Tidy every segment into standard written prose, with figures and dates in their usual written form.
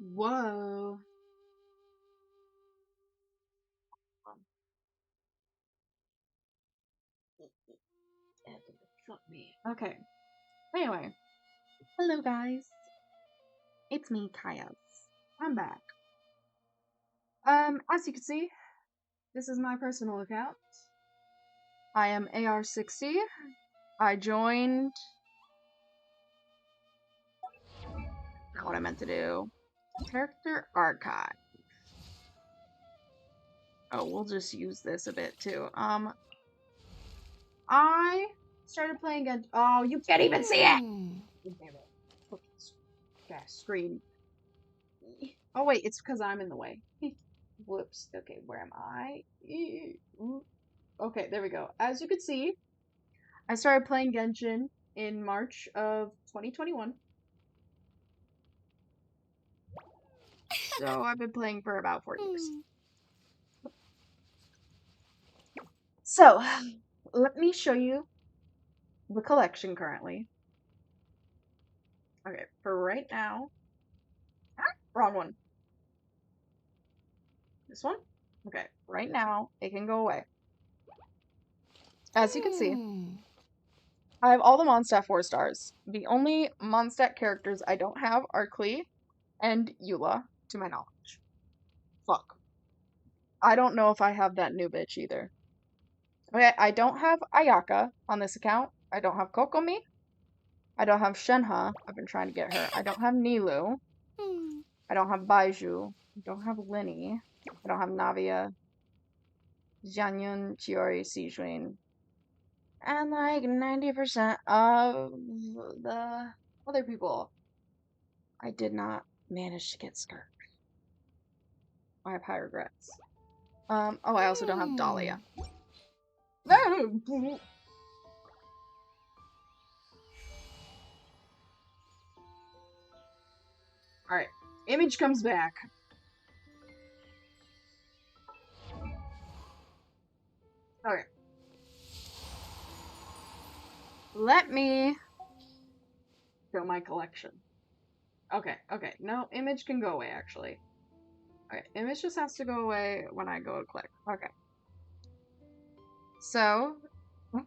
Whoa. Okay. Anyway. Hello, guys. It's me, Kayas. I'm back. As you can see, this is my personal account. I am AR60. I joined... Not what I meant to do. Character Archive. Oh, we'll just use this a bit, too. I started playing again. Oh, you can't even see it! Damn it. Okay, screen. Oh, wait, it's because I'm in the way. Whoops. Okay, where am I? Okay, there we go. As you can see, I started playing Genshin in March of 2021. So I've been playing for about 4 years. So, let me show you the collection currently. Okay, for right now... wrong one. This one? Okay, right now, it can go away. As you can see, I have all the Mondstadt 4 stars. The only Mondstadt characters I don't have are Klee and Eula, to my knowledge. Fuck. I don't know if I have that new bitch either. Okay, I don't have Ayaka on this account. I don't have Kokomi. I don't have Shenhe. I've been trying to get her. I don't have Nilou. I don't have Baizhu. I don't have Linny. I don't have Navia. Jianyun, Chiori, Sijuin. And like 90% of the other people. I did not manage to get Skirt. I have high regrets. Oh, I also don't have Dahlia. Alright. Image comes back. Okay. Let me show my collection. Okay. No, image can go away, actually. Okay, image just has to go away when I go to click. Okay. So, I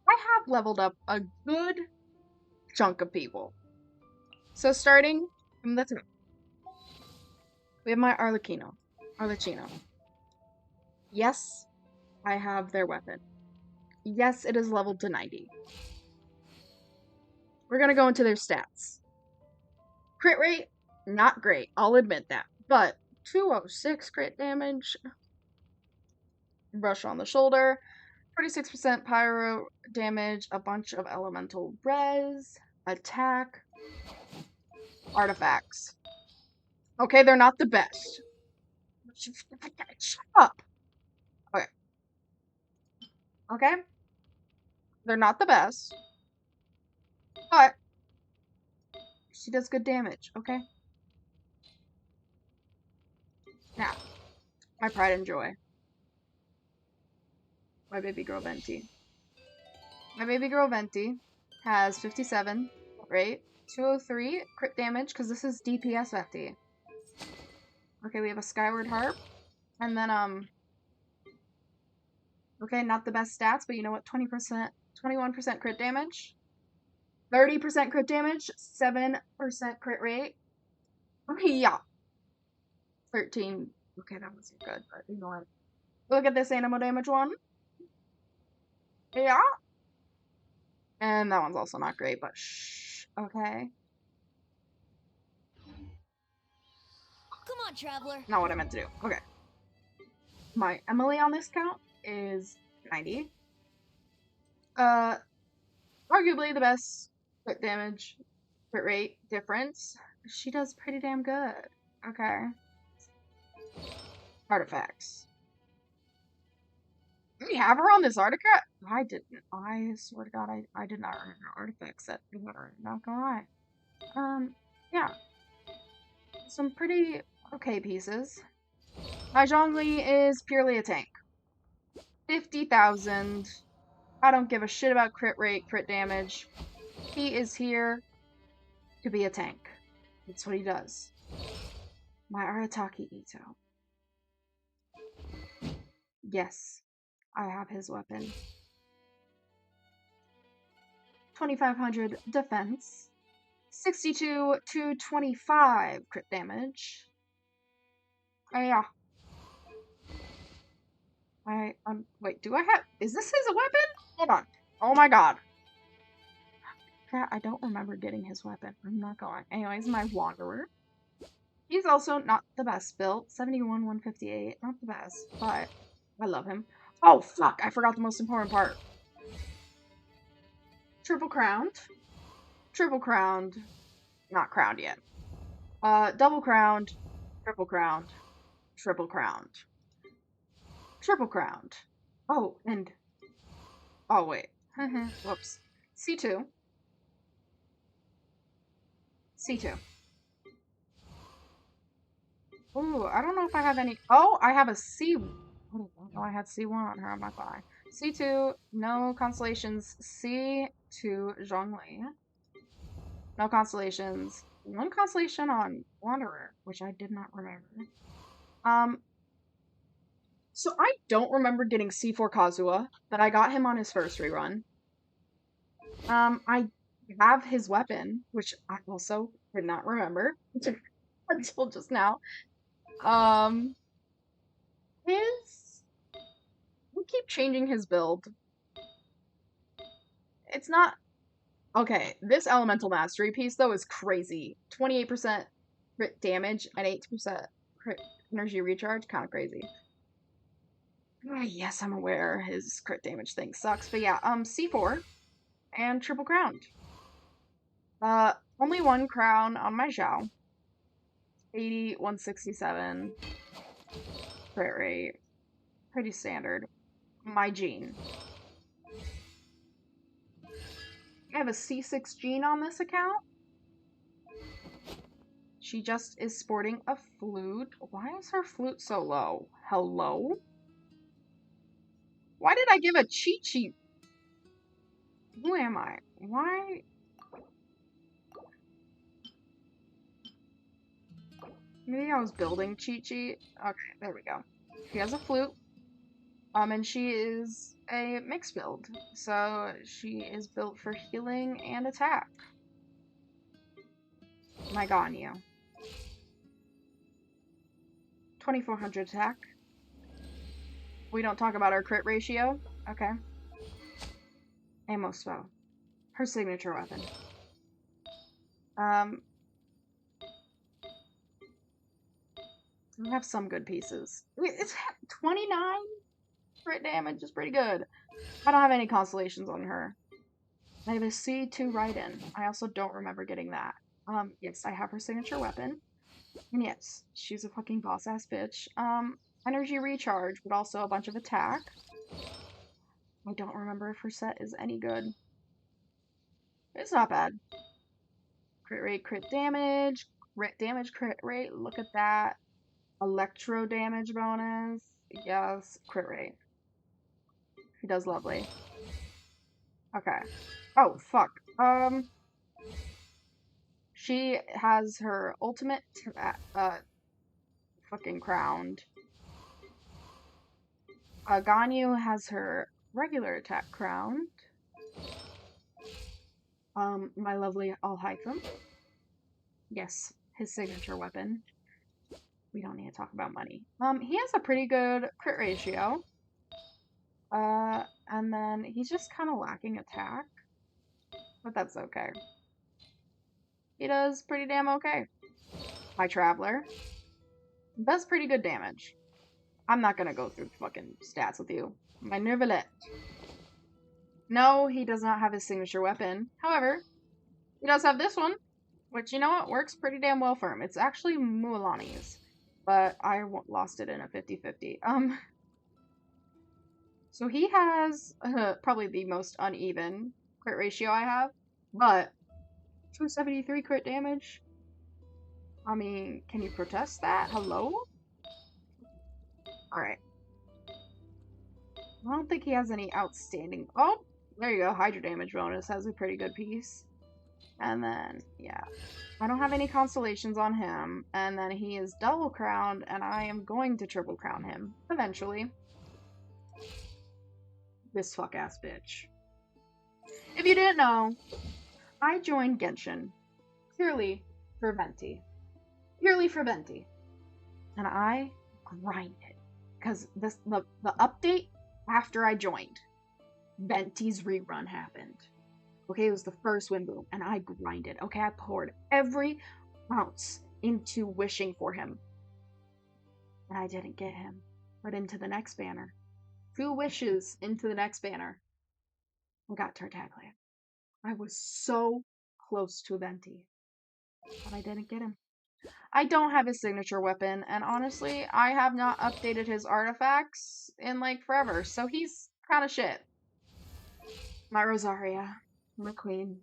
have leveled up a good chunk of people. So starting from the top, we have my Arlecchino. Yes, I have their weapon. Yes, it is leveled to 90. We're gonna go into their stats. Crit rate, not great, I'll admit that. But 206 crit damage, brush on the shoulder, 46% pyro damage, a bunch of elemental res, attack, artifacts. Okay, they're not the best. Shut up. Okay. Okay? They're not the best. But she does good damage, okay? Now, my pride and joy. My baby girl Venti. My baby girl Venti has 57 rate, 203 crit damage, because this is DPS Venti. Okay, we have a Skyward Harp. And then, okay, not the best stats, but you know what? 20%, 21% crit damage. 30% crit damage, 7% crit rate. Okay, yeah. 13. Okay, that wasn't good, but ignore it. Look at this animal damage one. Yeah. And that one's also not great, but shh. Okay. Come on, traveler. Not what I meant to do. Okay. My Emily on this count is 90. Arguably the best crit damage, crit rate difference. She does pretty damn good. Okay. Artifacts. We have her on this artifact? I didn't. I swear to God, I did not remember artifact set with her. Not gonna lie. Yeah. Some pretty okay pieces. My Zhongli is purely a tank. 50,000. I don't give a shit about crit rate, crit damage. He is here to be a tank. That's what he does. My Arataki Ito. Yes, I have his weapon. 2500 defense. 62 to 25 crit damage. Yeah. Wait, do I have, is this his weapon? Hold on. Oh my god. I don't remember getting his weapon. I'm not going. Anyways, my Wanderer. He's also not the best built. 71, 158. Not the best, but I love him. Oh, fuck. I forgot the most important part. Triple crowned. Triple crowned. Not crowned yet. Double crowned. Triple crowned. Triple crowned. Triple crowned. Oh, and... Oh, wait. Whoops. C2. C2. Ooh, I don't know if I have any... Oh, I have a C... Oh, I had C1 on her. I'm not gonna lie. C2, no constellations. C2, Zhongli. No constellations. One constellation on Wanderer, which I did not remember. So I don't remember getting C4 Kazuha, but I got him on his first rerun. I have his weapon, which I also did not remember until just now. We keep changing his build. It's not okay. This elemental mastery piece though is crazy. 28% crit damage and 8% crit energy recharge, kind of crazy. Yes, I'm aware his crit damage thing sucks, but yeah, C4 and triple crowned. Only one crown on my Zhao. 80, 167 crit rate. Pretty standard. My Jean. I have a C6 Jean on this account. She just is sporting a flute. Why is her flute so low? Hello? Why did I give a Chi-Chi? Who am I? Why? Maybe I was building Chi-Chi. Okay, there we go. She has a flute. And she is a mixed build. So she is built for healing and attack. My Ganyu. 2400 attack. We don't talk about our crit ratio. Okay. Amospo. Her signature weapon. We have some good pieces. It's 29 crit damage is pretty good. I don't have any constellations on her. I have a C2 Raiden. I also don't remember getting that. Yes, I have her signature weapon. And yes, she's a fucking boss ass bitch. Energy recharge, but also a bunch of attack. I don't remember if her set is any good. It's not bad. Crit rate, crit damage, crit rate. Look at that. Electro damage bonus. Yes, crit rate. She does lovely. Okay. Oh, fuck. She has her ultimate, fucking crowned. Ganyu has her regular attack crowned. My lovely Alhaitham. Yes, his signature weapon. We don't need to talk about money. He has a pretty good crit ratio. And then he's just kind of lacking attack. But that's okay. He does pretty damn okay. My Traveler does pretty good damage. I'm not gonna go through fucking stats with you. My Neuvillette. No, he does not have his signature weapon. However, he does have this one, which, you know what, works pretty damn well for him. It's actually Mualani's, but I lost it in a 50-50. So he has probably the most uneven crit ratio I have, but 273 crit damage. I mean, can you protest that? Hello? Alright. I don't think he has any outstanding... Oh, there you go. Hydro damage bonus has a pretty good piece. And then, yeah. I don't have any constellations on him. And then he is double crowned, and I am going to triple crown him eventually. This fuck ass bitch. If you didn't know, I joined Genshin purely for Venti. Purely for Venti. And I grinded. Because the update after I joined, Venti's rerun happened. Okay, it was the first Wind Boom, and I grinded. Okay, I poured every ounce into wishing for him. And I didn't get him. But into the next banner. 2 wishes into the next banner. And got Tartaglia. I was so close to Venti. But I didn't get him. I don't have his signature weapon, and honestly, I have not updated his artifacts in like forever, so he's kind of shit. My Rosaria, my queen.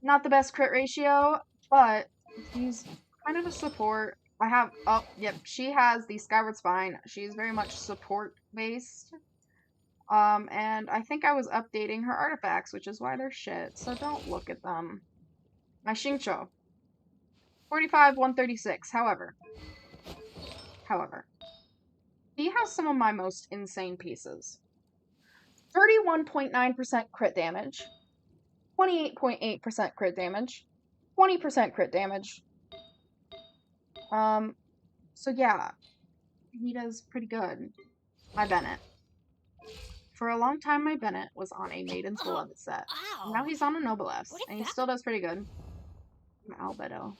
Not the best crit ratio, but he's kind of a support. I have, oh, yep, she has the Skyward Spine. She's very much support based. And I think I was updating her artifacts, which is why they're shit, so don't look at them. My Xingqiu. 45, 136, however, he has some of my most insane pieces. 31.9% crit damage, 28.8% crit damage, 20% crit damage. So yeah, he does pretty good. My Bennett. For a long time, my Bennett was on a Maiden's Beloved set. Now he's on a Noblesse, and he still does pretty good. My Albedo.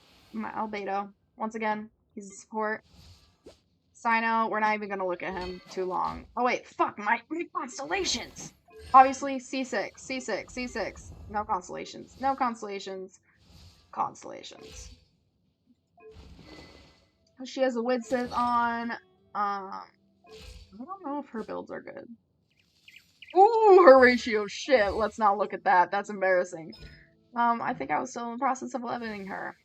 Once again, he's a support. Sino, we're not even gonna look at him too long. Oh wait, fuck, my constellations! Obviously, C6, C6, C6. No constellations. No constellations. Constellations. She has a Widsith on. I don't know if her builds are good. Ooh, her ratio, shit. Let's not look at that. That's embarrassing. I think I was still in the process of leveling her.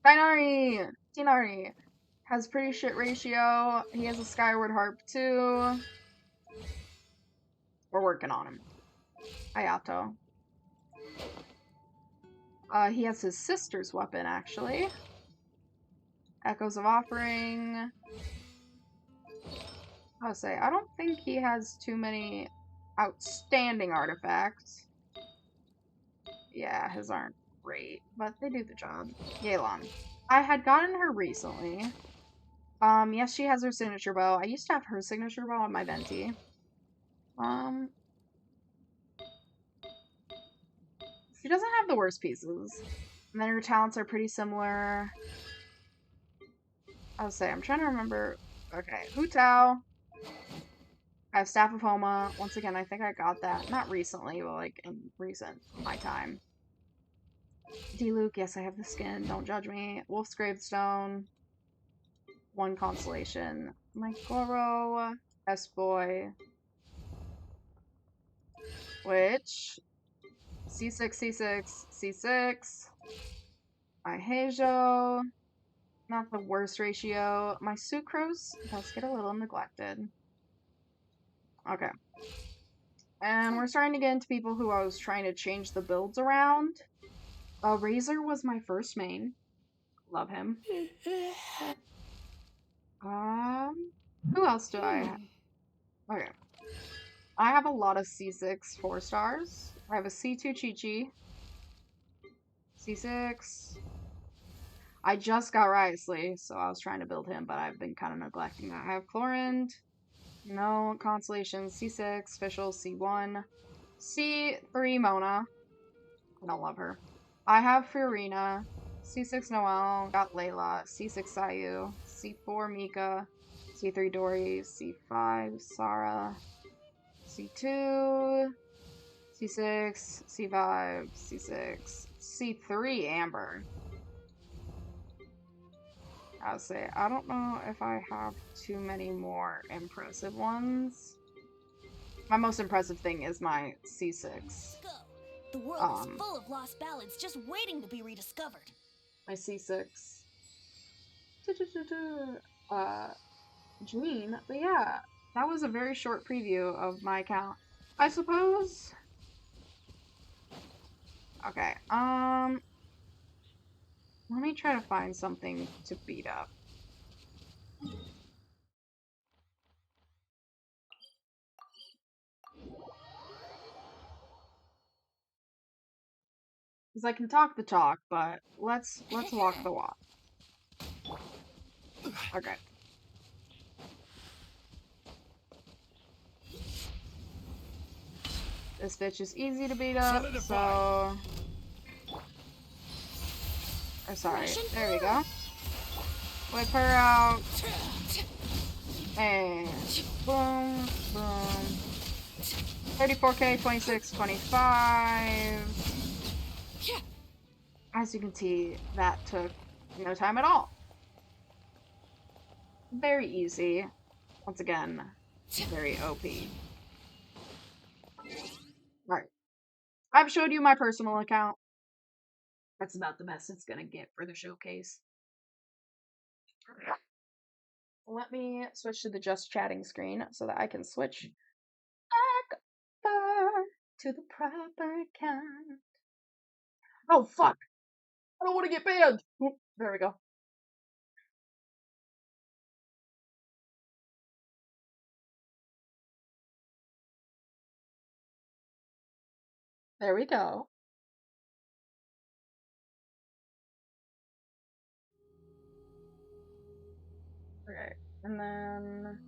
Tighnari has pretty shit ratio. He has a Skyward Harp too. We're working on him. Ayato. He has his sister's weapon, actually. Echoes of Offering. I'll say, I don't think he has too many outstanding artifacts. Yeah, his aren't great, but they do the job. Yelan. I had gotten her recently. Yes, she has her signature bow. I used to have her signature bow on my Venti. She doesn't have the worst pieces. And then her talents are pretty similar. I'll say, I'm trying to remember. Okay, Hu Tao. I have Staff of Homa. Once again, I think I got that. Not recently, but like in my time. D-Luke, yes, I have the skin. Don't judge me. Wolf's Gravestone. 1 constellation. My Goro. S-Boy. Which... C6, C6, C6. My Heijo. Not the worst ratio. My Sucrose does get a little neglected. Okay. And we're starting to get into people who I was trying to change the builds around. Razor was my first main. Love him. Who else do I have? Okay. I have a lot of C6 4-stars. I have a C2 Chi-Chi. C6. I just got Riosley, so I was trying to build him, but I've been kind of neglecting that. I have Chlorinde. No constellations. C6, Fischl, C1. C3 Mona. I don't love her. I have Fiorina. C6 Noelle. Got Layla. C6 Sayu. C4 Mika. C3 Dory. C5 Sarah. C2. C6. C5. C6. C3 Amber. I'll say, I don't know if I have too many more impressive ones. My most impressive thing is my C6. Go. The world is full of lost ballads just waiting to be rediscovered. My C6. Janine. But yeah, that was a very short preview of my account. I suppose Okay, let me try to find something to beat up. Because I can talk the talk, but let's walk the walk. Okay. This bitch is easy to beat up, so... Oh, sorry. There we go. Whip her out. And boom, boom. 34k, 26, 25. As you can see, that took no time at all. Very easy. Once again, very OP. Right. I've showed you my personal account. That's about the best it's gonna get for the showcase. Let me switch to the just chatting screen so that I can switch back over to the proper account. Oh, fuck. I don't want to get banned. There we go. There we go. Okay, and then...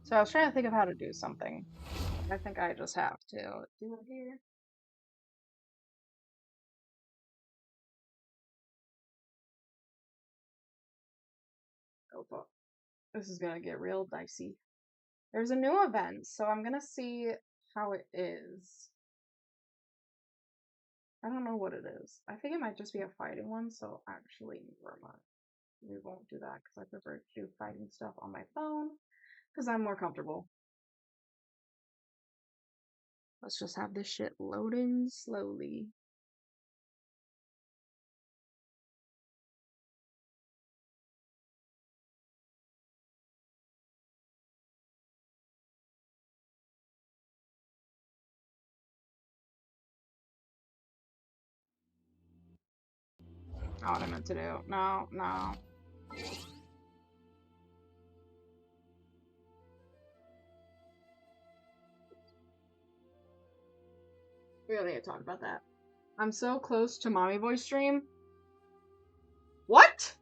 So I was trying to think of how to do something. I think I just have to do it here. Oh, fuck. This is gonna get real dicey. There's a new event, so I'm gonna see how it is. I don't know what it is. I think it might just be a fighting one, so actually, never mind. We won't do that because I prefer to do fighting stuff on my phone because I'm more comfortable. Let's just have this shit loading slowly. Not what I meant to do. No, no. We don't need to talk about that. I'm so close to Mommy Voice stream. What?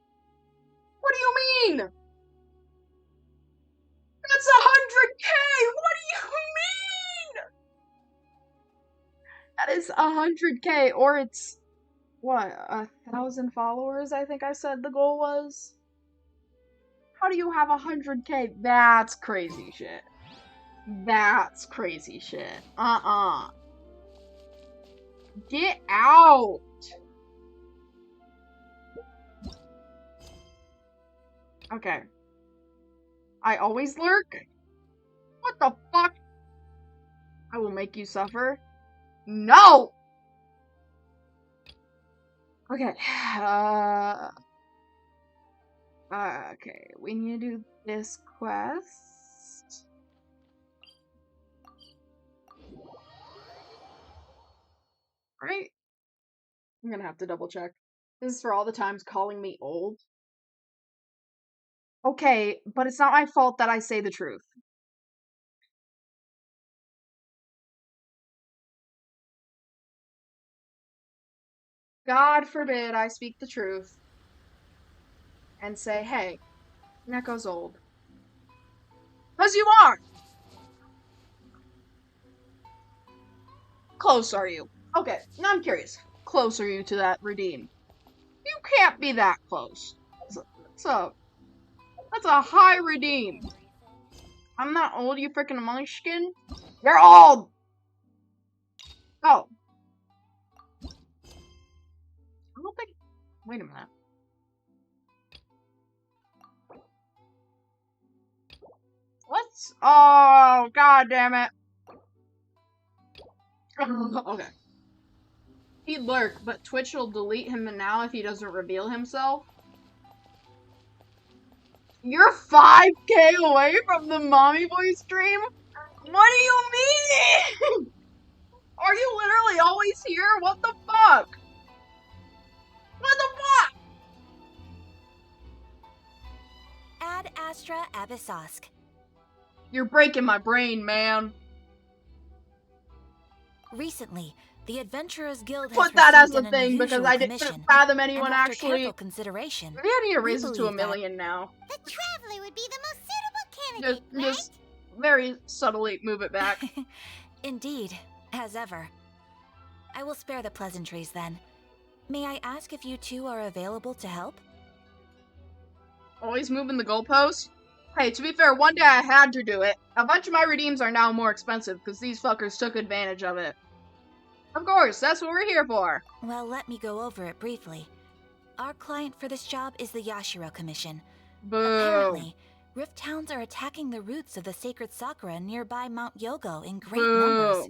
What do you mean? That's 100k! What do you mean? That is 100k, or it's, what, 1,000 followers, I think I said the goal was? How do you have 100k? That's crazy shit. That's crazy shit. Get out! Okay. I always lurk? What the fuck? I will make you suffer. No! Okay. Okay, we need to do this quest. Right? I'm gonna have to double check. This is for all the times calling me old. Okay, but it's not my fault that I say the truth. God forbid I speak the truth and say, hey, Neko's old. 'Cause you are! Close are you? Okay, now I'm curious. Close are you to that redeem? You can't be that close. That's a high redeem. I'm not old, you freaking munchkin. You're old! Oh. I don't think... Wait a minute. Let's... Oh, god damn it. Okay. He'd lurk, but Twitch will delete him now if he doesn't reveal himself. You're 5K away from the Mommy Boy stream? What do you mean? Are you literally always here? What the fuck? What the fuck? Ad Astra Abyssosque. You're breaking my brain, man. Recently, the Adventurers Guild has Put that as received the an thing because unusual I didn't commission, fathom and anyone after actually. careful consideration, Maybe I need to we raise it to a believe that million now. The Traveler would be the most suitable candidate, Just very subtly move it back. Indeed, as ever. I will spare the pleasantries then. May I ask if you two are available to help? Always moving the goalpost. Hey, to be fair, one day I had to do it. A bunch of my redeems are now more expensive because these fuckers took advantage of it. Of course, that's what we're here for. Well, let me go over it briefly. Our client for this job is the Yashiro Commission. Boo. Apparently, Rift Towns are attacking the roots of the sacred sakura nearby Mount Yogo in great Boo. numbers.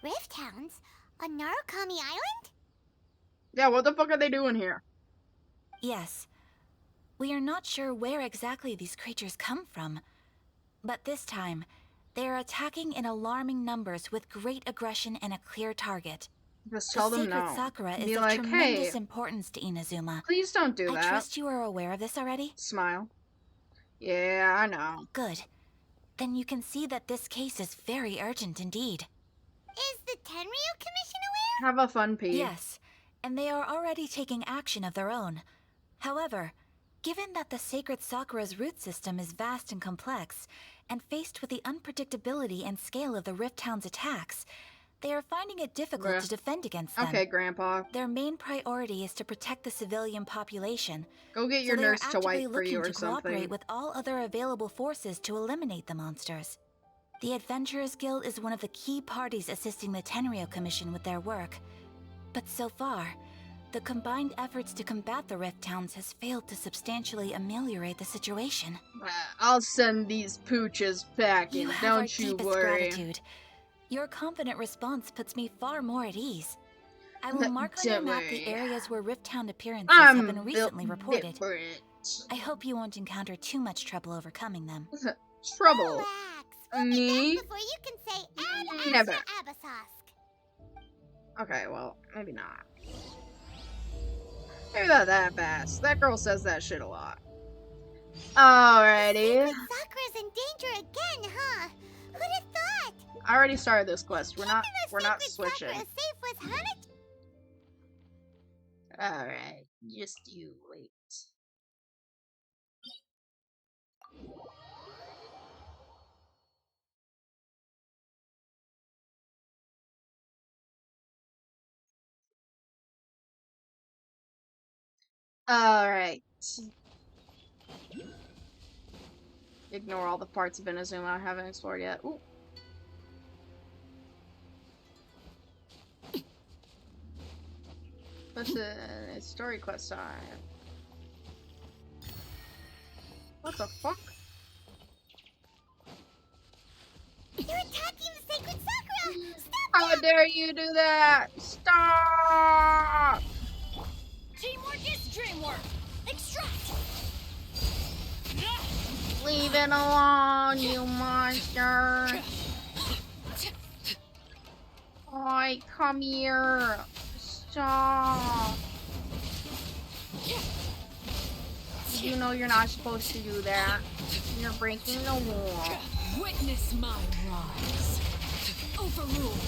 Rift Towns? On Narukami Island? Yeah, what the fuck are they doing here? Yes. We are not sure where exactly these creatures come from. But this time, they are attacking in alarming numbers with great aggression and a clear target. Just tell the them sacred no. sakura Be is like, of tremendous hey, importance to Inazuma. please don't do I that. trust you are aware of this already? Smile. Yeah, I know. Good. Then you can see that this case is very urgent indeed. Is the Tenryu Commission aware? Have a fun pee. Yes, and they are already taking action of their own. However, given that the sacred sakura's root system is vast and complex, and faced with the unpredictability and scale of the Rift Town's attacks, they are finding it difficult Bruh. to defend against them. Okay, Grandpa. Their main priority is to protect the civilian population. Go get your So they are nurse to actively wipe for you looking or to cooperate something. with all other available forces to eliminate the monsters. The Adventurers Guild is one of the key parties assisting the Tenryu Commission with their work. But so far, the combined efforts to combat the Rift Towns has failed to substantially ameliorate the situation. I'll send these pooches packing, You have our don't you deepest worry. gratitude. Your confident response puts me far more at ease. I will mark on your Don't map the worry. areas where Rift Town appearances have been recently built reported. different. I hope you won't encounter too much trouble overcoming them. Trouble. Relax. We'll be Me? back before you can say Ad Never. Astra Abyssosque. Okay, well, maybe not. Maybe not that fast. That girl says that shit a lot. Alrighty. Sacred Sakura's in danger again, huh? Who'd have thought? I already started this quest. We're not Sacred switching. Sakura safe with Hana? Alright. Just you wait. Alright. Ignore all the parts of Inazuma I haven't explored yet. Ooh. Listen, it's story quest time. What the fuck? You're attacking the Sacred Sakura! Stop How dare you do that? Stop! Teamwork is dreamwork! Extract! Leave it alone, you monster! Oi, come here! Stop! You know you're not supposed to do that. You're breaking the wall. Witness my rise. Overruled.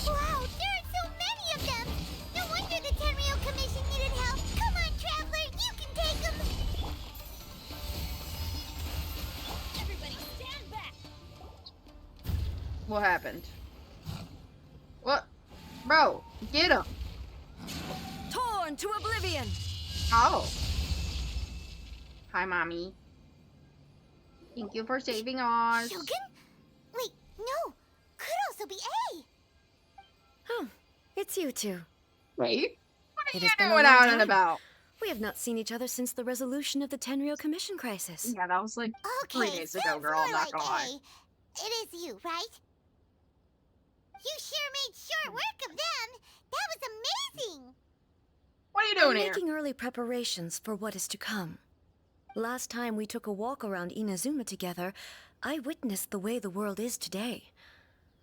Wow, there are so many of them! No wonder the Tenryu Commission needed help! Come on, Traveler, you can take them! Everybody stand back! What happened? What? Bro, get him! Torn to oblivion! Oh. Hi, Mommy. Thank you for saving us. Shogun? Wait, no! Could also be A! Oh, it's you two. Wait, what are It you has been a doing long out and time. about? We have not seen each other since the resolution of the Tenryu Commission crisis. Yeah, that was like Okay, 3 days ago, sounds girl, more not like gonna lie. A. It is you, right? You sure made short work of them! That was amazing! What are you I'm doing here? making early preparations for what is to come. Last time we took a walk around Inazuma together, I witnessed the way the world is today.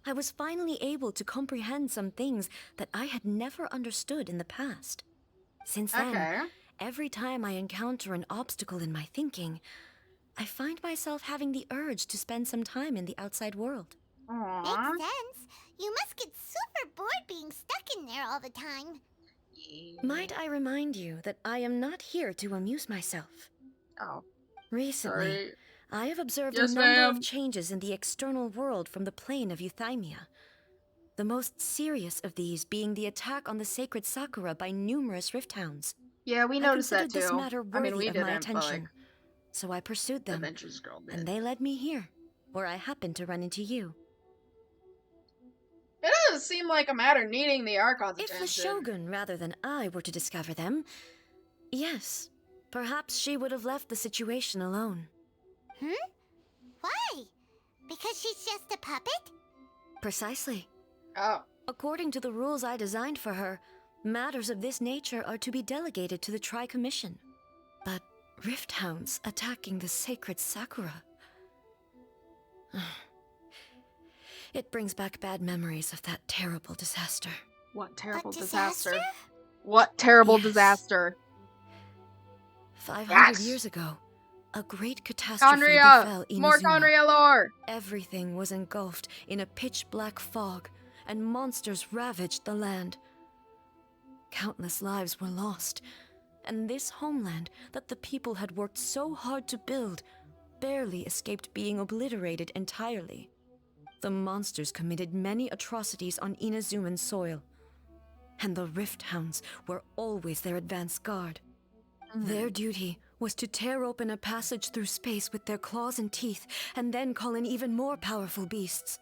I was finally able to comprehend some things that I had never understood in the past. Since then, Okay. every time I encounter an obstacle in my thinking, I find myself having the urge to spend some time in the outside world. Aww. Makes sense. You must get super bored being stuck in there all the time. Might I remind you that I am not here to amuse myself? Oh, Recently, sorry. I have observed Yes, a number ma'am. of changes in the external world from the plane of Euthymia. The most serious of these being the attack on the sacred Sakura by numerous rift hounds. Yeah, we I noticed that considered this too. matter I mean, worthy we of my didn't, but like, attention, so I pursued them, Adventures Girl did. and they led me here, where I happened to run into you. It doesn't seem like a matter needing the Archon's If the attention. Shogun rather than I were to discover them, yes, perhaps she would have left the situation alone. Why? Because she's just a puppet? Precisely. Oh, According to the rules I designed for her, matters of this nature are to be delegated to the Tri-Commission. But rift hounds attacking the sacred Sakura... It brings back bad memories of that terrible disaster. what terrible A disaster. What terrible Yes. disaster. 500 Yes. years ago, a great catastrophe Conria! befell More Inazuma. Conria lore! Everything was engulfed in a pitch-black fog, and monsters ravaged the land. Countless lives were lost, and this homeland that the people had worked so hard to build barely escaped being obliterated entirely. The monsters committed many atrocities on Inazuman soil, and the Rift Hounds were always their advance guard. Their duty was to tear open a passage through space with their claws and teeth, and then call in even more powerful beasts.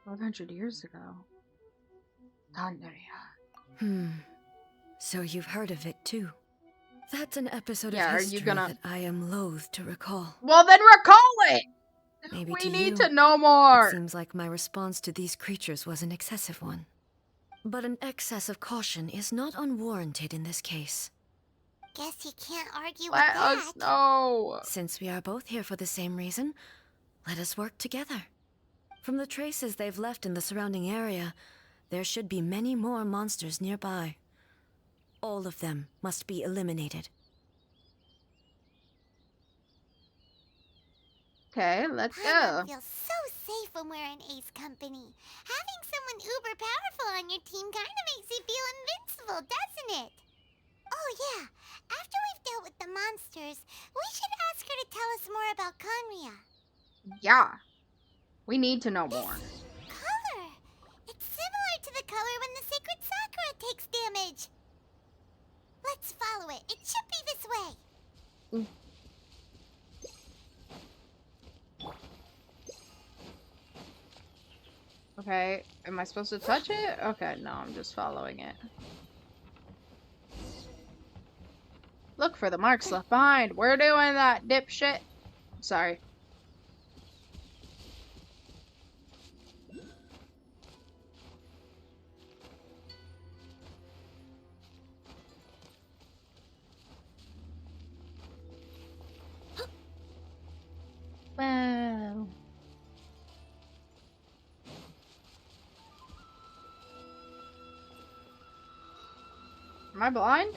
500 years ago. Conria. So you've heard of it too. That's an episode Yeah, of are history you gonna- that I am loath to recall. Well, then recall it! Maybe We to need you, to know It more! seems like my response to these creatures was an excessive one. But an excess of caution is not unwarranted in this case. Guess you can't argue Let with that. us know! Since we are both here for the same reason, let us work together. From the traces they've left in the surrounding area, there should be many more monsters nearby. All of them must be eliminated. Okay, let's Paimon go. feels so safe when we're in Ace Company. Having someone uber powerful on your team kind of makes you feel invincible, doesn't it? Oh yeah, after we've dealt with the monsters, we should ask her to tell us more about Conria. Yeah. We need to know more. Color! It's similar to the color when the sacred Sakura takes damage. Let's follow it. It should be this way. Okay, am I supposed to touch it? Okay, no, I'm just following it. Look for the marks left behind. We're doing that, dipshit. Sorry. Wow. Am I blind?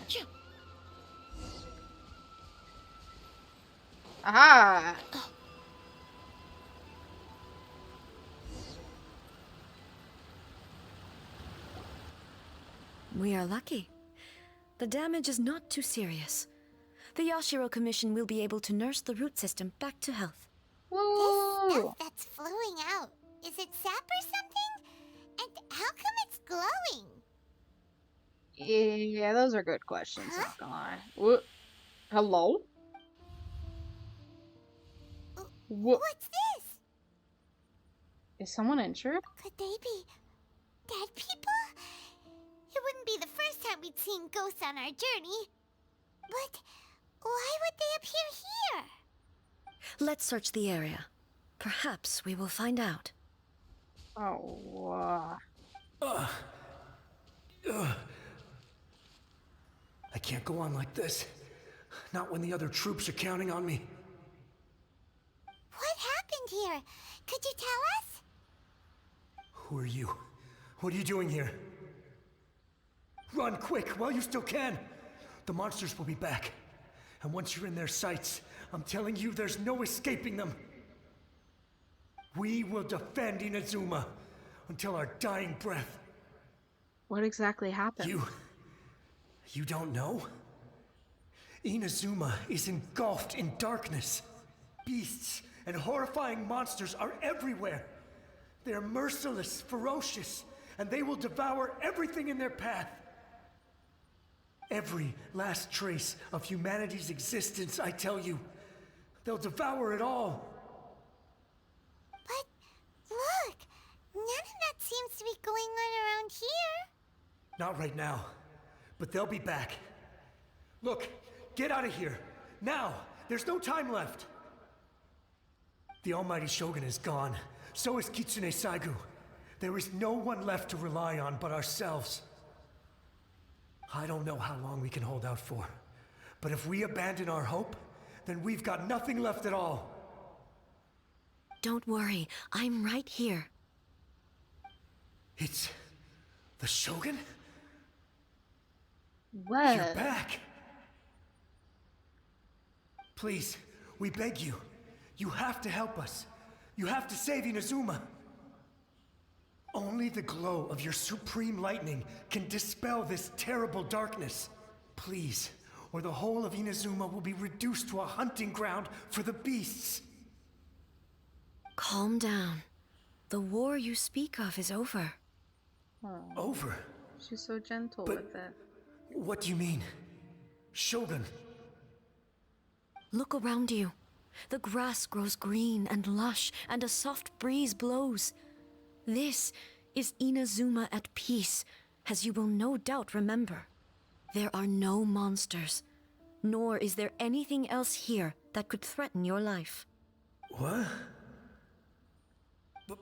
Aha! We are lucky. The damage is not too serious. The Yashiro Commission will be able to nurse the root system back to health. This Woo! stuff that's flowing out, is it sap or something? And how come it's glowing? Yeah, those are good questions, Huh? not gonna lie. What? Hello? What? What's this? Is someone injured? Could they be dead people? It wouldn't be the first time we'd seen ghosts on our journey. But why would they appear here? Let's search the area. Perhaps we will find out. Oh, I can't go on like this. Not when the other troops are counting on me. What happened here? Could you tell us? Who are you? What are you doing here? Run quick while you still can! The monsters will be back. And once you're in their sights, I'm telling you there's no escaping them. We will defend Inazuma until our dying breath. What exactly happened? You don't know? Inazuma is engulfed in darkness. Beasts and horrifying monsters are everywhere. They're merciless, ferocious, and they will devour everything in their path. Every last trace of humanity's existence, I tell you. They'll devour it all. But look, none of that seems to be going on around here. Not right now, but they'll be back. Look, get out of here. Now! There's no time left! The Almighty Shogun is gone. So is Kitsune Saigu. There is no one left to rely on but ourselves. I don't know how long we can hold out for. But if we abandon our hope, then we've got nothing left at all. Don't worry, I'm right here. It's... the Shogun? What? You're back! Please, we beg you. You have to help us. You have to save Inazuma. Only the glow of your supreme lightning can dispel this terrible darkness. Please, or the whole of Inazuma will be reduced to a hunting ground for the beasts. Calm down. The war you speak of is over. Oh, Over? she's so gentle But- with it. What do you mean? Shogun? Look around you. The grass grows green and lush, and a soft breeze blows. This is Inazuma at peace, as you will no doubt remember. There are no monsters, nor is there anything else here that could threaten your life. What?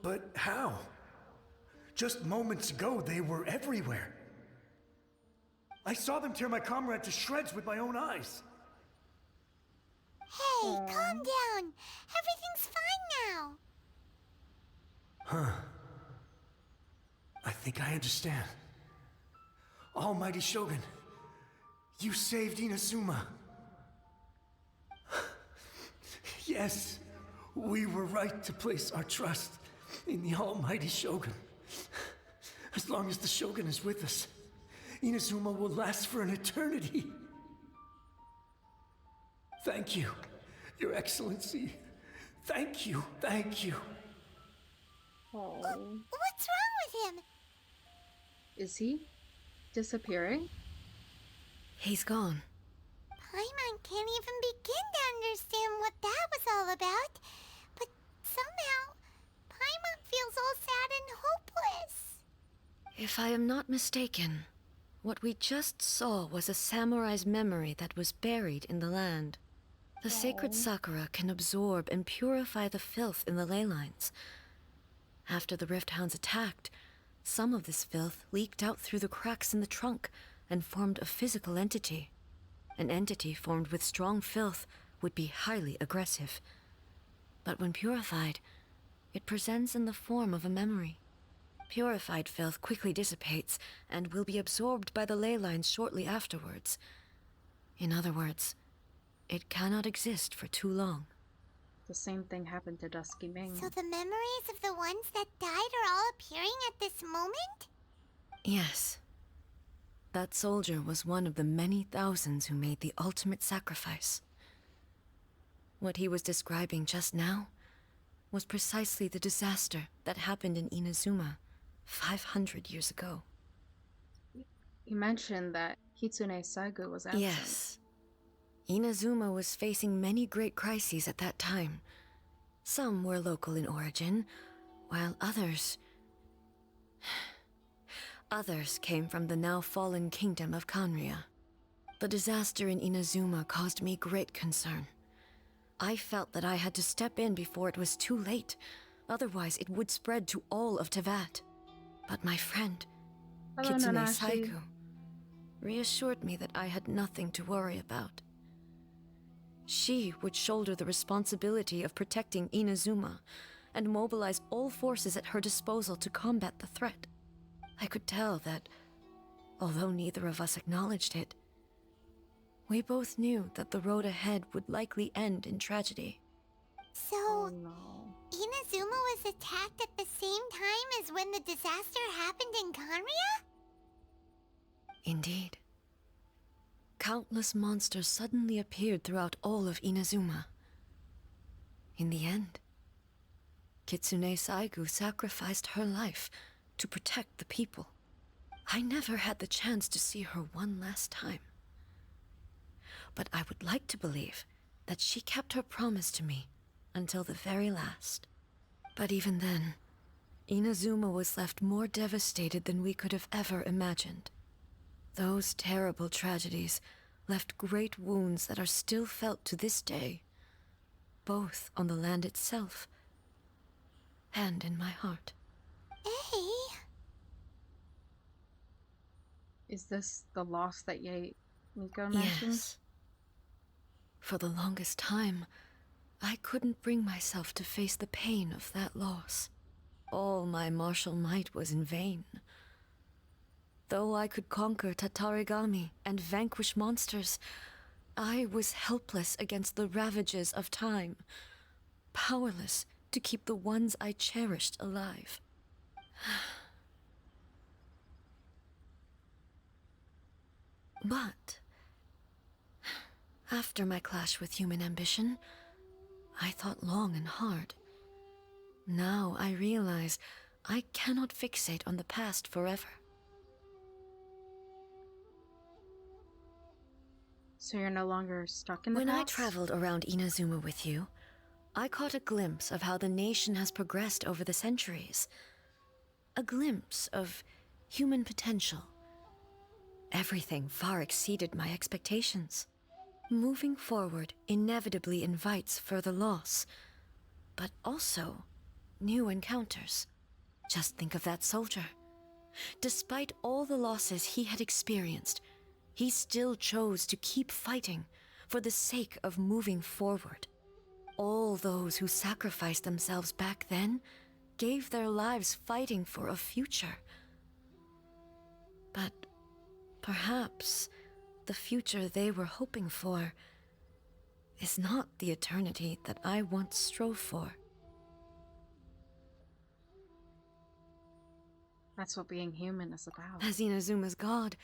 But how? Just moments ago, they were everywhere. I saw them tear my comrade to shreds with my own eyes. Hey, calm down. Everything's fine now. I think I understand. Almighty Shogun, you saved Inazuma. Yes, we were right to place our trust in the Almighty Shogun. As long as the Shogun is with us, Inazuma will last for an eternity. Thank you, Your Excellency. Thank you, thank you. Oh. What's wrong with him? Is he disappearing? He's gone. Paimon can't even begin to understand what that was all about. But somehow, Paimon feels all sad and hopeless. If I am not mistaken, what we just saw was a samurai's memory that was buried in the land. The sacred sakura can absorb and purify the filth in the ley lines. After the Rift Hounds attacked, some of this filth leaked out through the cracks in the trunk and formed a physical entity. An entity formed with strong filth would be highly aggressive. But when purified, it presents in the form of a memory. Purified filth quickly dissipates and will be absorbed by the ley lines shortly afterwards. In other words, it cannot exist for too long. The same thing happened to Dusky Ming. So the memories of the ones that died are all appearing at this moment? Yes. That soldier was one of the many thousands who made the ultimate sacrifice. What he was describing just now was precisely the disaster that happened in Inazuma 500 years ago. You mentioned that Kitsune Saigu was absent. Yes. Inazuma was facing many great crises at that time. Some were local in origin, while others came from the now fallen kingdom of Kanria. The disaster in Inazuma caused me great concern. I felt that I had to step in before it was too late, otherwise it would spread to all of Tevat. But my friend, Hello, Kitsune Nanashi. Saigu, reassured me that I had nothing to worry about. She would shoulder the responsibility of protecting Inazuma and mobilize all forces at her disposal to combat the threat. I could tell that, although neither of us acknowledged it, we both knew that the road ahead would likely end in tragedy. So, Oh no. Inazuma was attacked at the same time as when the disaster happened in Kanria? Indeed. Countless monsters suddenly appeared throughout all of Inazuma. In the end, Kitsune Saigu sacrificed her life to protect the people. I never had the chance to see her one last time. But I would like to believe that she kept her promise to me until the very last. But even then, Inazuma was left more devastated than we could have ever imagined. Those terrible tragedies left great wounds that are still felt to this day, both on the land itself and in my heart. Hey, Is this the loss that Miko mentioned? Yes. For the longest time, I couldn't bring myself to face the pain of that loss. All my martial might was in vain. Though I could conquer Tatarigami and vanquish monsters, I was helpless against the ravages of time, powerless to keep the ones I cherished alive. But after my clash with human ambition, I thought long and hard. Now I realize I cannot fixate on the past forever. So you're no longer stuck in the When I past? traveled around Inazuma with you, I caught a glimpse of how the nation has progressed over the centuries. A glimpse of human potential. Everything far exceeded my expectations. Moving forward inevitably invites further loss, but also new encounters. Just think of that soldier. Despite all the losses he had experienced, he still chose to keep fighting for the sake of moving forward. All those who sacrificed themselves back then gave their lives fighting for a future. But perhaps the future they were hoping for is not the eternity that I once strove for. That's what being human is about. As Inazuma's god,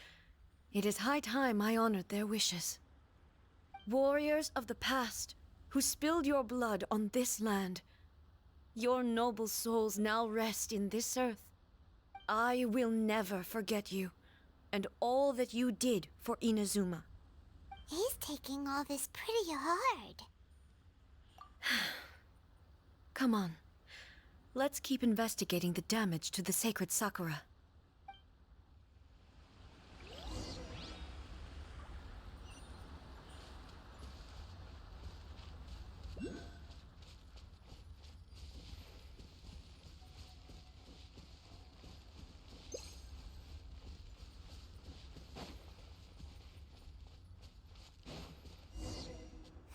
it is high time I honored their wishes. Warriors of the past, who spilled your blood on this land, your noble souls now rest in this earth. I will never forget you, and all that you did for Inazuma. he's taking all this pretty hard. Come on. Let's keep investigating the damage to the sacred Sakura.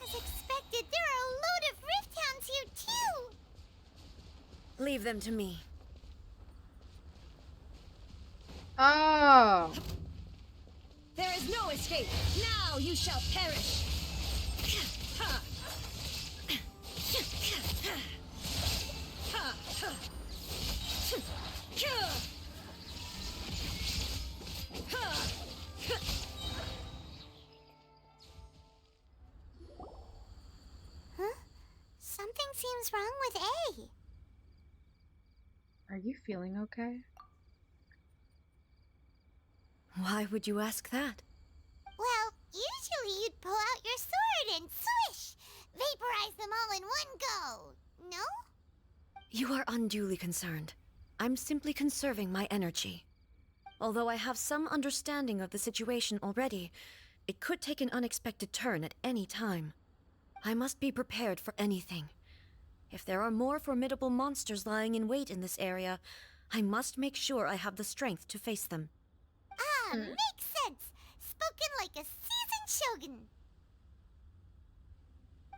As expected, there are a load of Rift Hounds here too! Leave them to me. Oh! There is no escape. Now you shall perish. Huh? Something seems wrong with A. Are you feeling okay? Why would you ask that? Well, usually you'd pull out your sword and swish! Vaporize them all in one go! No? You are unduly concerned. I'm simply conserving my energy. Although I have some understanding of the situation already, it could take an unexpected turn at any time. I must be prepared for anything. If there are more formidable monsters lying in wait in this area, I must make sure I have the strength to face them. Ah, makes sense! Spoken like a seasoned shogun!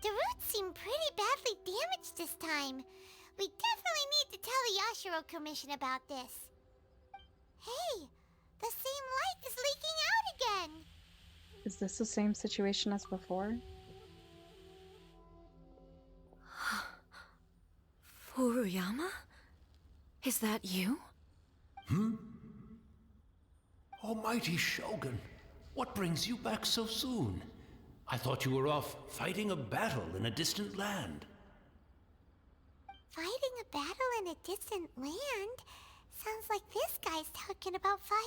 The roots seem pretty badly damaged this time. We definitely need to tell the Yashiro Commission about this. Hey, the same light is leaking out again. Is this the same situation as before? Furuyama? Is that you? Almighty Shogun, what brings you back so soon? I thought you were off fighting a battle in a distant land. Fighting a battle in a distant land? Sounds like this guy's talking about 500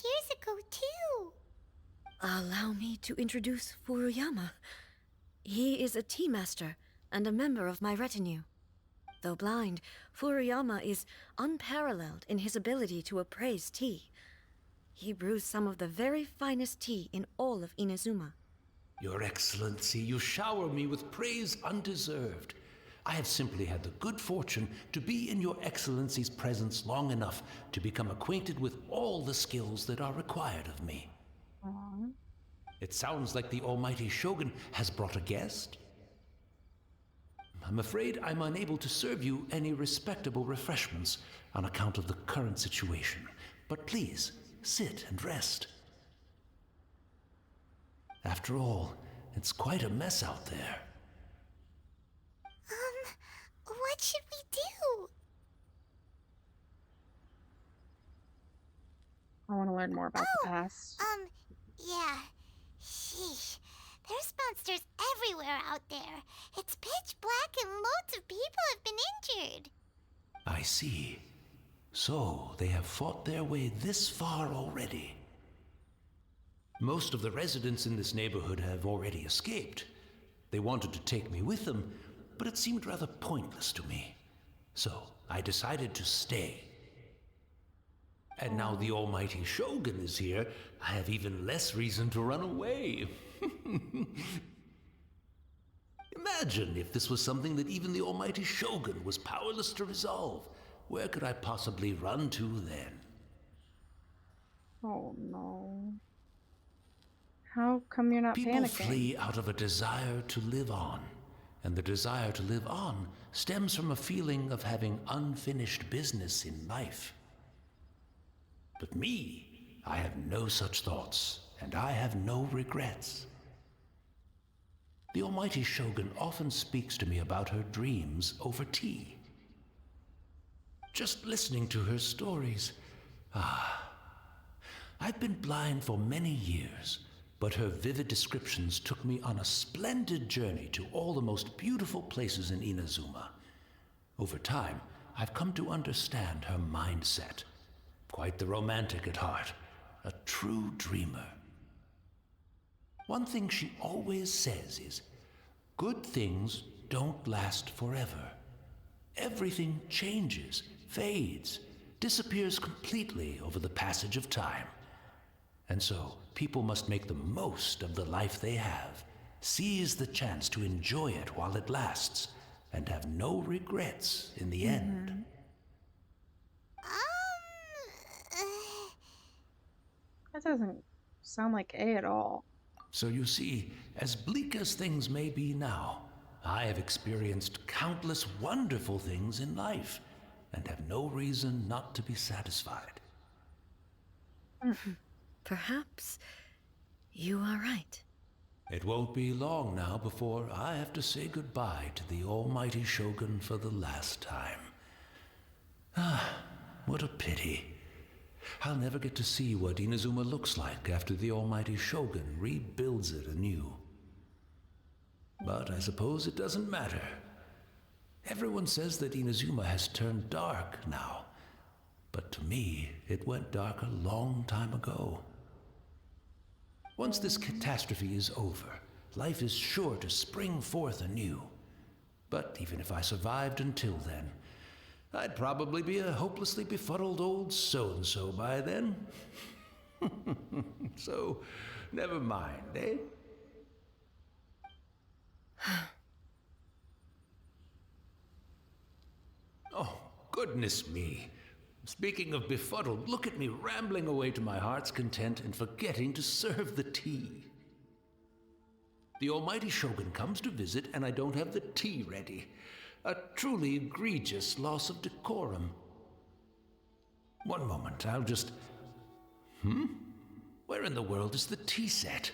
years ago, too. Allow me to introduce Furuyama. He is a tea master and a member of my retinue. Though blind, Furuyama is unparalleled in his ability to appraise tea. He brews some of the very finest tea in all of Inazuma. Your Excellency, you shower me with praise undeserved. I have simply had the good fortune to be in Your Excellency's presence long enough to become acquainted with all the skills that are required of me. Aww. It sounds like the Almighty Shogun has brought a guest. I'm afraid I'm unable to serve you any respectable refreshments on account of the current situation. But please, sit and rest. After all, it's quite a mess out there. What should we do? I want to learn more about the past. Yeah. Sheesh. There's monsters everywhere out there. It's pitch black and loads of people have been injured. I see. So, they have fought their way this far already. Most of the residents in this neighborhood have already escaped. They wanted to take me with them, but it seemed rather pointless to me. So, I decided to stay. And now the Almighty Shogun is here, I have even less reason to run away. Imagine if this was something that even the Almighty Shogun was powerless to resolve. Where could I possibly run to then? Oh no. How come you're not People panicking? flee out of a desire to live on. And the desire to live on stems from a feeling of having unfinished business in life. But me, I have no such thoughts, and I have no regrets. The Almighty Shogun often speaks to me about her dreams over tea. Just listening to her stories, I've been blind for many years, but her vivid descriptions took me on a splendid journey to all the most beautiful places in Inazuma. Over time, I've come to understand her mindset. Quite the romantic at heart, a true dreamer. One thing she always says is, good things don't last forever. Everything changes, fades, disappears completely over the passage of time. And so, people must make the most of the life they have, seize the chance to enjoy it while it lasts, and have no regrets in the end. That doesn't sound like A at all. So you see, as bleak as things may be now, I have experienced countless wonderful things in life, and have no reason not to be satisfied. Perhaps you are right. It won't be long now before I have to say goodbye to the Almighty Shogun for the last time. What a pity. I'll never get to see what Inazuma looks like after the Almighty Shogun rebuilds it anew. But I suppose it doesn't matter. Everyone says that Inazuma has turned dark now, but to me, it went dark a long time ago. Once this catastrophe is over, life is sure to spring forth anew. But even if I survived until then, I'd probably be a hopelessly befuddled old so-and-so by then. So, never mind, eh? Oh, goodness me. Speaking of befuddled, look at me rambling away to my heart's content and forgetting to serve the tea. the almighty Shogun comes to visit and I don't have the tea ready. A truly egregious loss of decorum. One moment, I'll just... Where in the world is the tea set?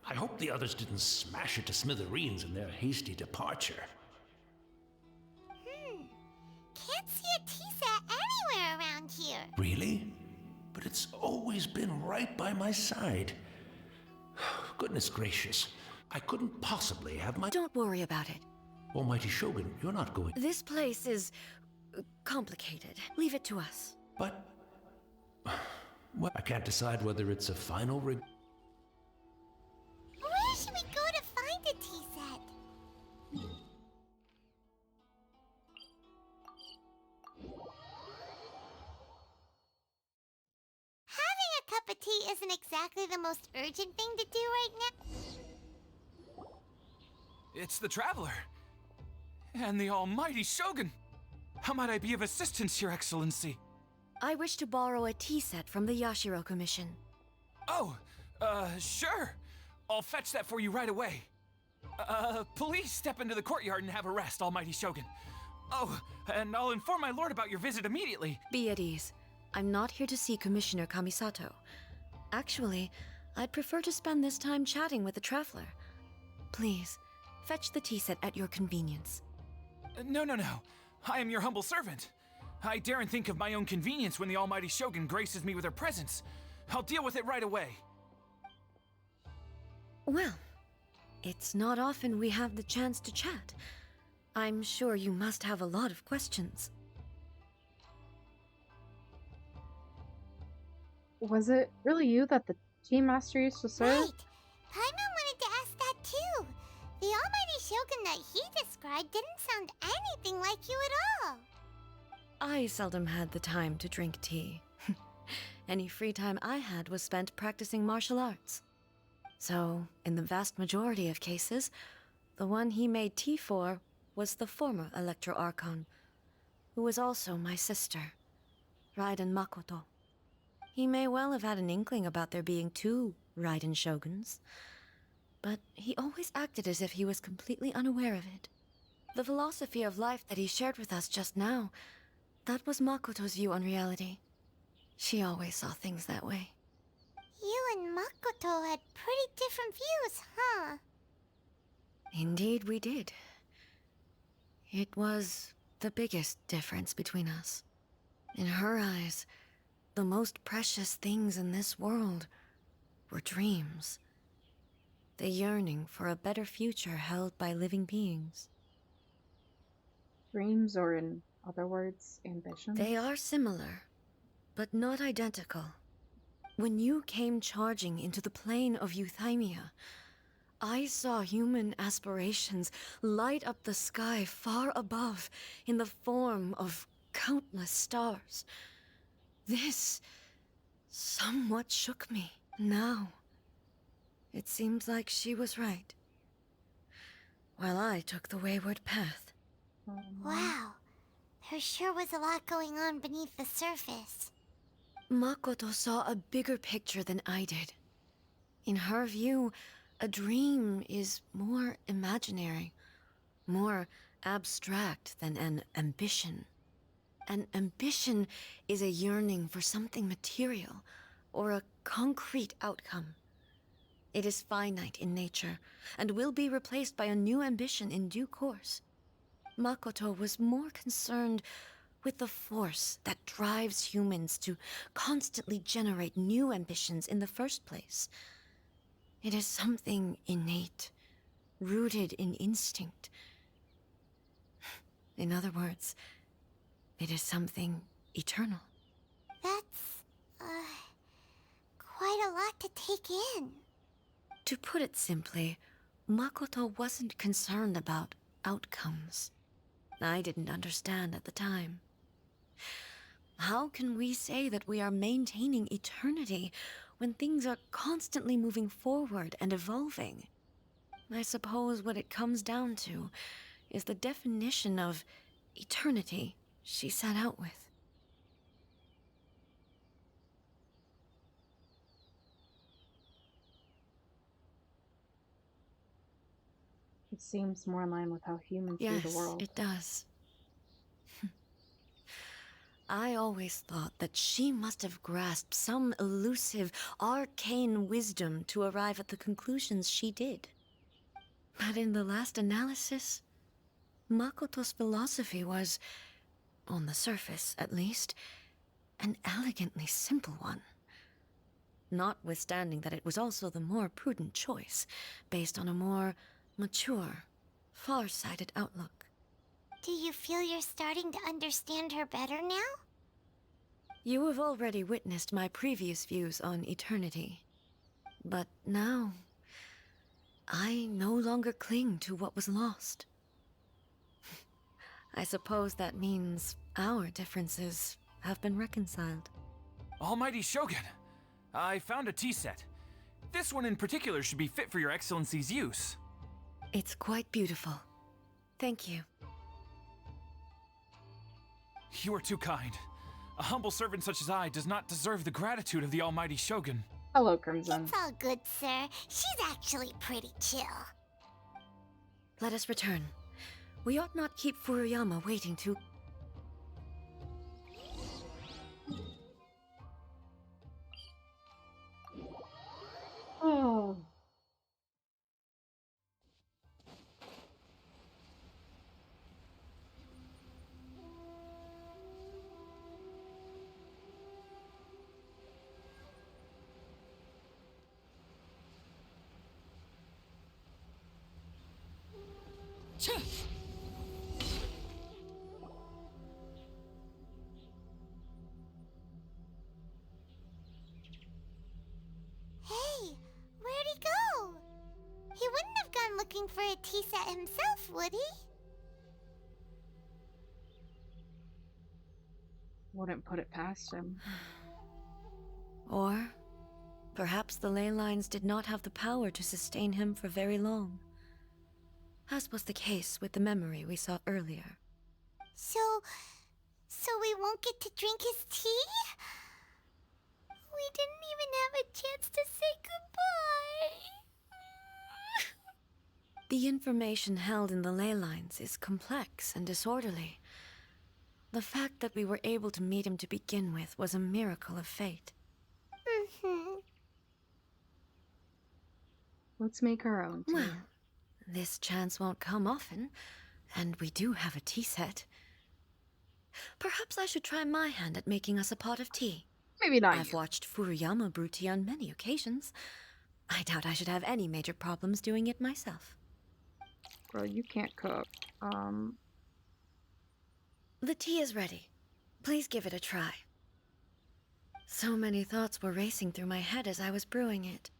I hope the others didn't smash it to smithereens in their hasty departure. Can't see a tea set anywhere around here. Really? But it's always been right by my side. Goodness gracious. I couldn't possibly have my... Don't worry about it. Almighty Shogun, you're not going... This place is complicated. Leave it to us. But... Well, I can't decide whether it's a final Where should we go to find a tea set? Having a cup of tea isn't exactly the most urgent thing to do right now. It's the Traveler. And the almighty Shogun. How might I be of assistance, Your Excellency? I wish to borrow a tea set from the Yashiro Commission. Oh, sure. I'll fetch that for you right away. Please step into the courtyard and have a rest, almighty Shogun. Oh, and I'll inform my lord about your visit immediately. Be at ease. I'm not here to see Commissioner Kamisato. Actually, I'd prefer to spend this time chatting with the Traveler. Please, fetch the tea set at your convenience. No. I am your humble servant. I daren't think of my own convenience when the almighty Shogun graces me with her presence. I'll deal with it right away. Well, it's not often we have the chance to chat. I'm sure you must have a lot of questions. Was it really you that the tea master used to serve? Right. Paimon wanted to ask that too. The almighty Shogun that he described didn't sound anything like you at all. I seldom had the time to drink tea. Any free time I had was spent practicing martial arts. So, in the vast majority of cases, the one he made tea for was the former Electro Archon, who was also my sister, Raiden Makoto. He may well have had an inkling about there being two Raiden Shoguns, but he always acted as if he was completely unaware of it. The philosophy of life that he shared with us just now, that was Makoto's view on reality. She always saw things that way. You and Makoto had pretty different views, huh? Indeed we did. It was the biggest difference between us. In her eyes, the most precious things in this world were dreams. The yearning for a better future held by living beings. Dreams, or in other words, ambitions? They are similar, but not identical. When you came charging into the plane of Euthymia, I saw human aspirations light up the sky far above in the form of countless stars. This somewhat shook me. Now, it seems like she was right, while I took the wayward path. Wow. There sure was a lot going on beneath the surface. Makoto saw a bigger picture than I did. In her view, a dream is more imaginary, more abstract than an ambition. An ambition is a yearning for something material, or a concrete outcome. It is finite in nature, and will be replaced by a new ambition in due course. Makoto was more concerned with the force that drives humans to constantly generate new ambitions in the first place. It is something innate, rooted in instinct. In other words, it is something eternal. That's, quite a lot to take in. To put it simply, Makoto wasn't concerned about outcomes. I didn't understand at the time. How can we say that we are maintaining eternity when things are constantly moving forward and evolving? I suppose what it comes down to is the definition of eternity she set out with. It seems more in line with how humans view the Yes, world. it does. I always thought that she must have grasped some elusive, arcane wisdom to arrive at the conclusions she did. But in the last analysis, Makoto's philosophy was, on the surface at least, an elegantly simple one. Notwithstanding that it was also the more prudent choice, based on a more mature, far-sighted outlook. Do you feel you're starting to understand her better now? You have already witnessed my previous views on eternity. But now, I no longer cling to what was lost. I suppose that means our differences have been reconciled. Almighty Shogun, I found a tea set. This one in particular should be fit for your Excellency's use. It's quite beautiful. Thank you. You are too kind. A humble servant such as I does not deserve the gratitude of the Almighty Shogun. Hello, Crimson. It's all good, sir. She's actually pretty chill. Let us return. We ought not keep Furuyama waiting too. Oh. Hey, where'd he go? He wouldn't have gone looking for a tea set himself, would he? Wouldn't put it past him. Or perhaps the ley lines did not have the power to sustain him for very long, as was the case with the memory we saw earlier. So we won't get to drink his tea? We didn't even have a chance to say goodbye. The information held in the ley lines is complex and disorderly. The fact that we were able to meet him to begin with was a miracle of fate. Let's make our own tea. Well, this chance won't come often, and we do have a tea set. Perhaps I should try my hand at making us a pot of tea. Maybe not I've you. watched Furuyama brew tea on many occasions. I doubt I should have any major problems doing it myself. Girl, you can't cook. The tea is ready. Please give it a try. So many thoughts were racing through my head as I was brewing it.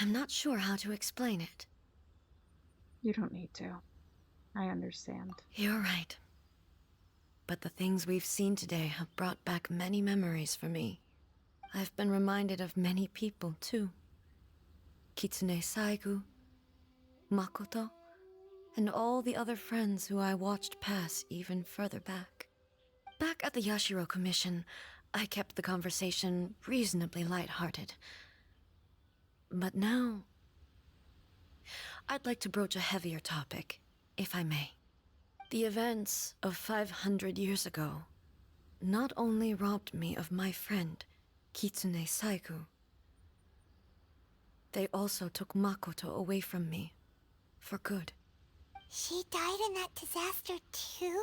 I'm not sure how to explain it. You don't need to. I understand. You're right. But the things we've seen today have brought back many memories for me. I've been reminded of many people, too. Kitsune Saigu, Makoto, and all the other friends who I watched pass even further back. Back at the Yashiro Commission, I kept the conversation reasonably lighthearted. But now, I'd like to broach a heavier topic, if I may. The events of 500 years ago not only robbed me of my friend, Kitsune Saigu, they also took Makoto away from me, for good. She died in that disaster too?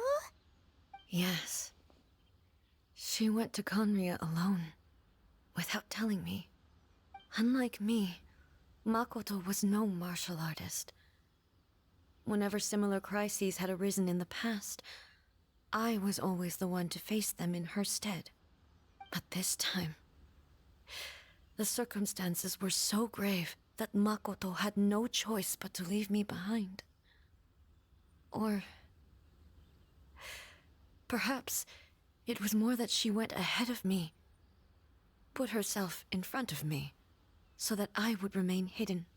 Yes. She went to Conria alone, without telling me. Unlike me, Makoto was no martial artist. Whenever similar crises had arisen in the past, I was always the one to face them in her stead. But this time, the circumstances were so grave that Makoto had no choice but to leave me behind. Or perhaps it was more that she went ahead of me, put herself in front of me, so that I would remain hidden.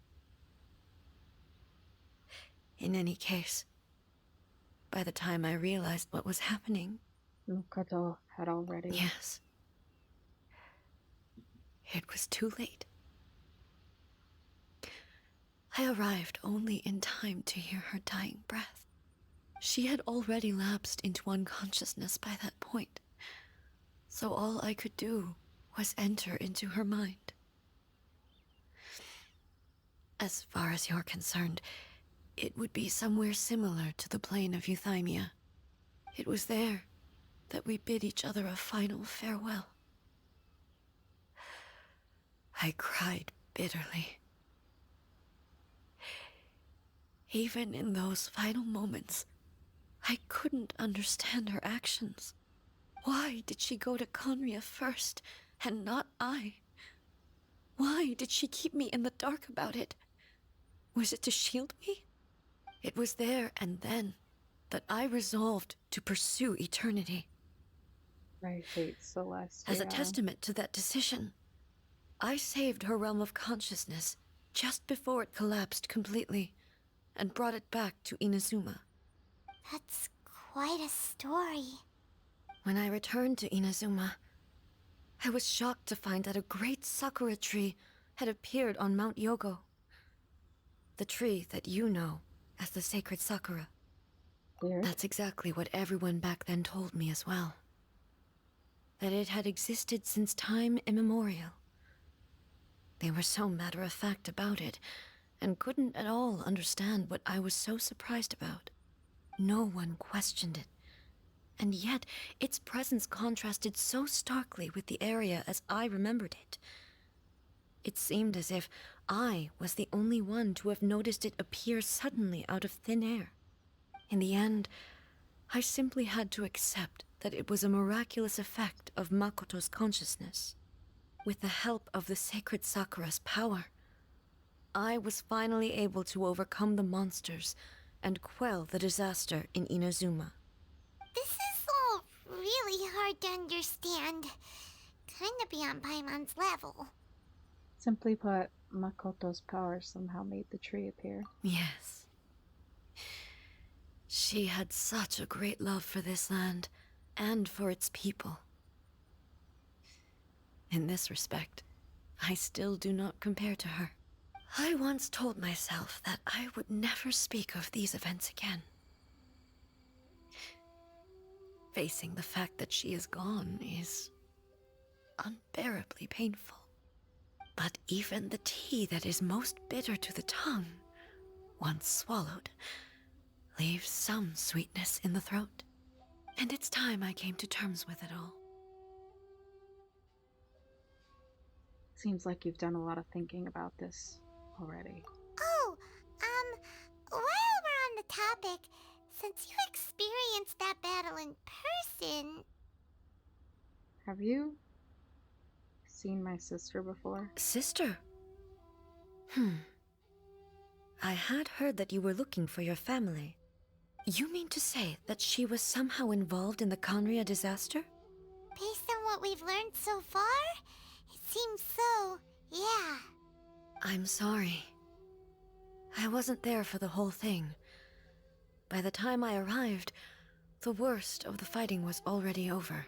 In any case, by the time I realized what was happening... Makoto had already... Yes. it was too late. I arrived only in time to hear her dying breath. She had already lapsed into unconsciousness by that point, so all I could do was enter into her mind. As far as you're concerned, it would be somewhere similar to the plane of Euthymia. It was there that we bid each other a final farewell. I cried bitterly. Even in those final moments, I couldn't understand her actions. Why did she go to Conria first, and not I? Why did she keep me in the dark about it? Was it to shield me? It was there and then that I resolved to pursue eternity. I hate Celestia. As a testament to that decision, I saved her realm of consciousness just before it collapsed completely and brought it back to Inazuma. That's quite a story. When I returned to Inazuma, I was shocked to find that a great sakura tree had appeared on Mount Yogo. The tree that you know as the sacred sakura. Weird. That's exactly what everyone back then told me as well. That it had existed since time immemorial. They were so matter-of-fact about it, and couldn't at all understand what I was so surprised about. No one questioned it. And yet, its presence contrasted so starkly with the area as I remembered it. It seemed as if I was the only one to have noticed it appear suddenly out of thin air. In the end, I simply had to accept that it was a miraculous effect of Makoto's consciousness. With the help of the sacred Sakura's power, I was finally able to overcome the monsters and quell the disaster in Inazuma. This is all really hard to understand. Kinda beyond Paimon's level. Simply put, Makoto's power somehow made the tree appear. Yes. She had such a great love for this land, and for its people. In this respect, I still do not compare to her. I once told myself that I would never speak of these events again. Facing the fact that she is gone is unbearably painful. But even the tea that is most bitter to the tongue, once swallowed, leaves some sweetness in the throat. And it's time I came to terms with it all. Seems like you've done a lot of thinking about this already. Oh, while we're on the topic, since you experienced that battle in person... Have you seen my sister before? Sister? I had heard that you were looking for your family. You mean to say that she was somehow involved in the Conria disaster? Based on what we've learned so far, it seems so, yeah. I'm sorry. I wasn't there for the whole thing. By the time I arrived, the worst of the fighting was already over.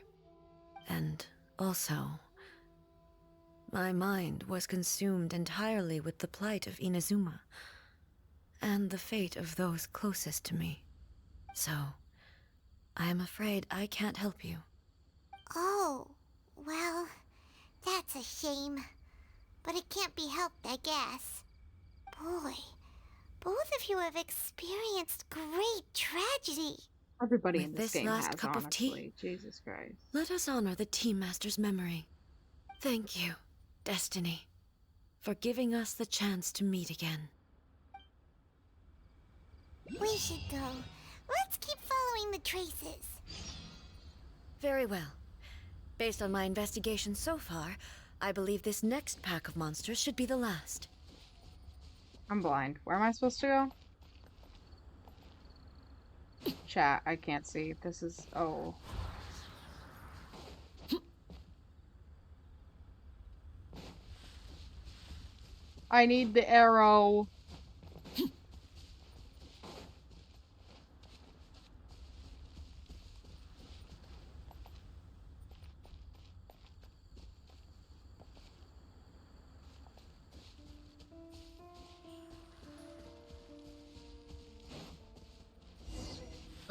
And also, my mind was consumed entirely with the plight of Inazuma, and the fate of those closest to me. So, I am afraid I can't help you. Oh, well, that's a shame. But it can't be helped, I guess. Boy, both of you have experienced great tragedy. Everybody With in this this game last has, cup of tea, honestly. Jesus Christ. Let us honor the Team Master's memory. Thank you, Destiny, for giving us the chance to meet again. We should go. Let's keep following the traces. Very well. Based on my investigation so far, I believe this next pack of monsters should be the last. I'm blind. Where am I supposed to go? Chat, I can't see. This is... oh. I need the arrow.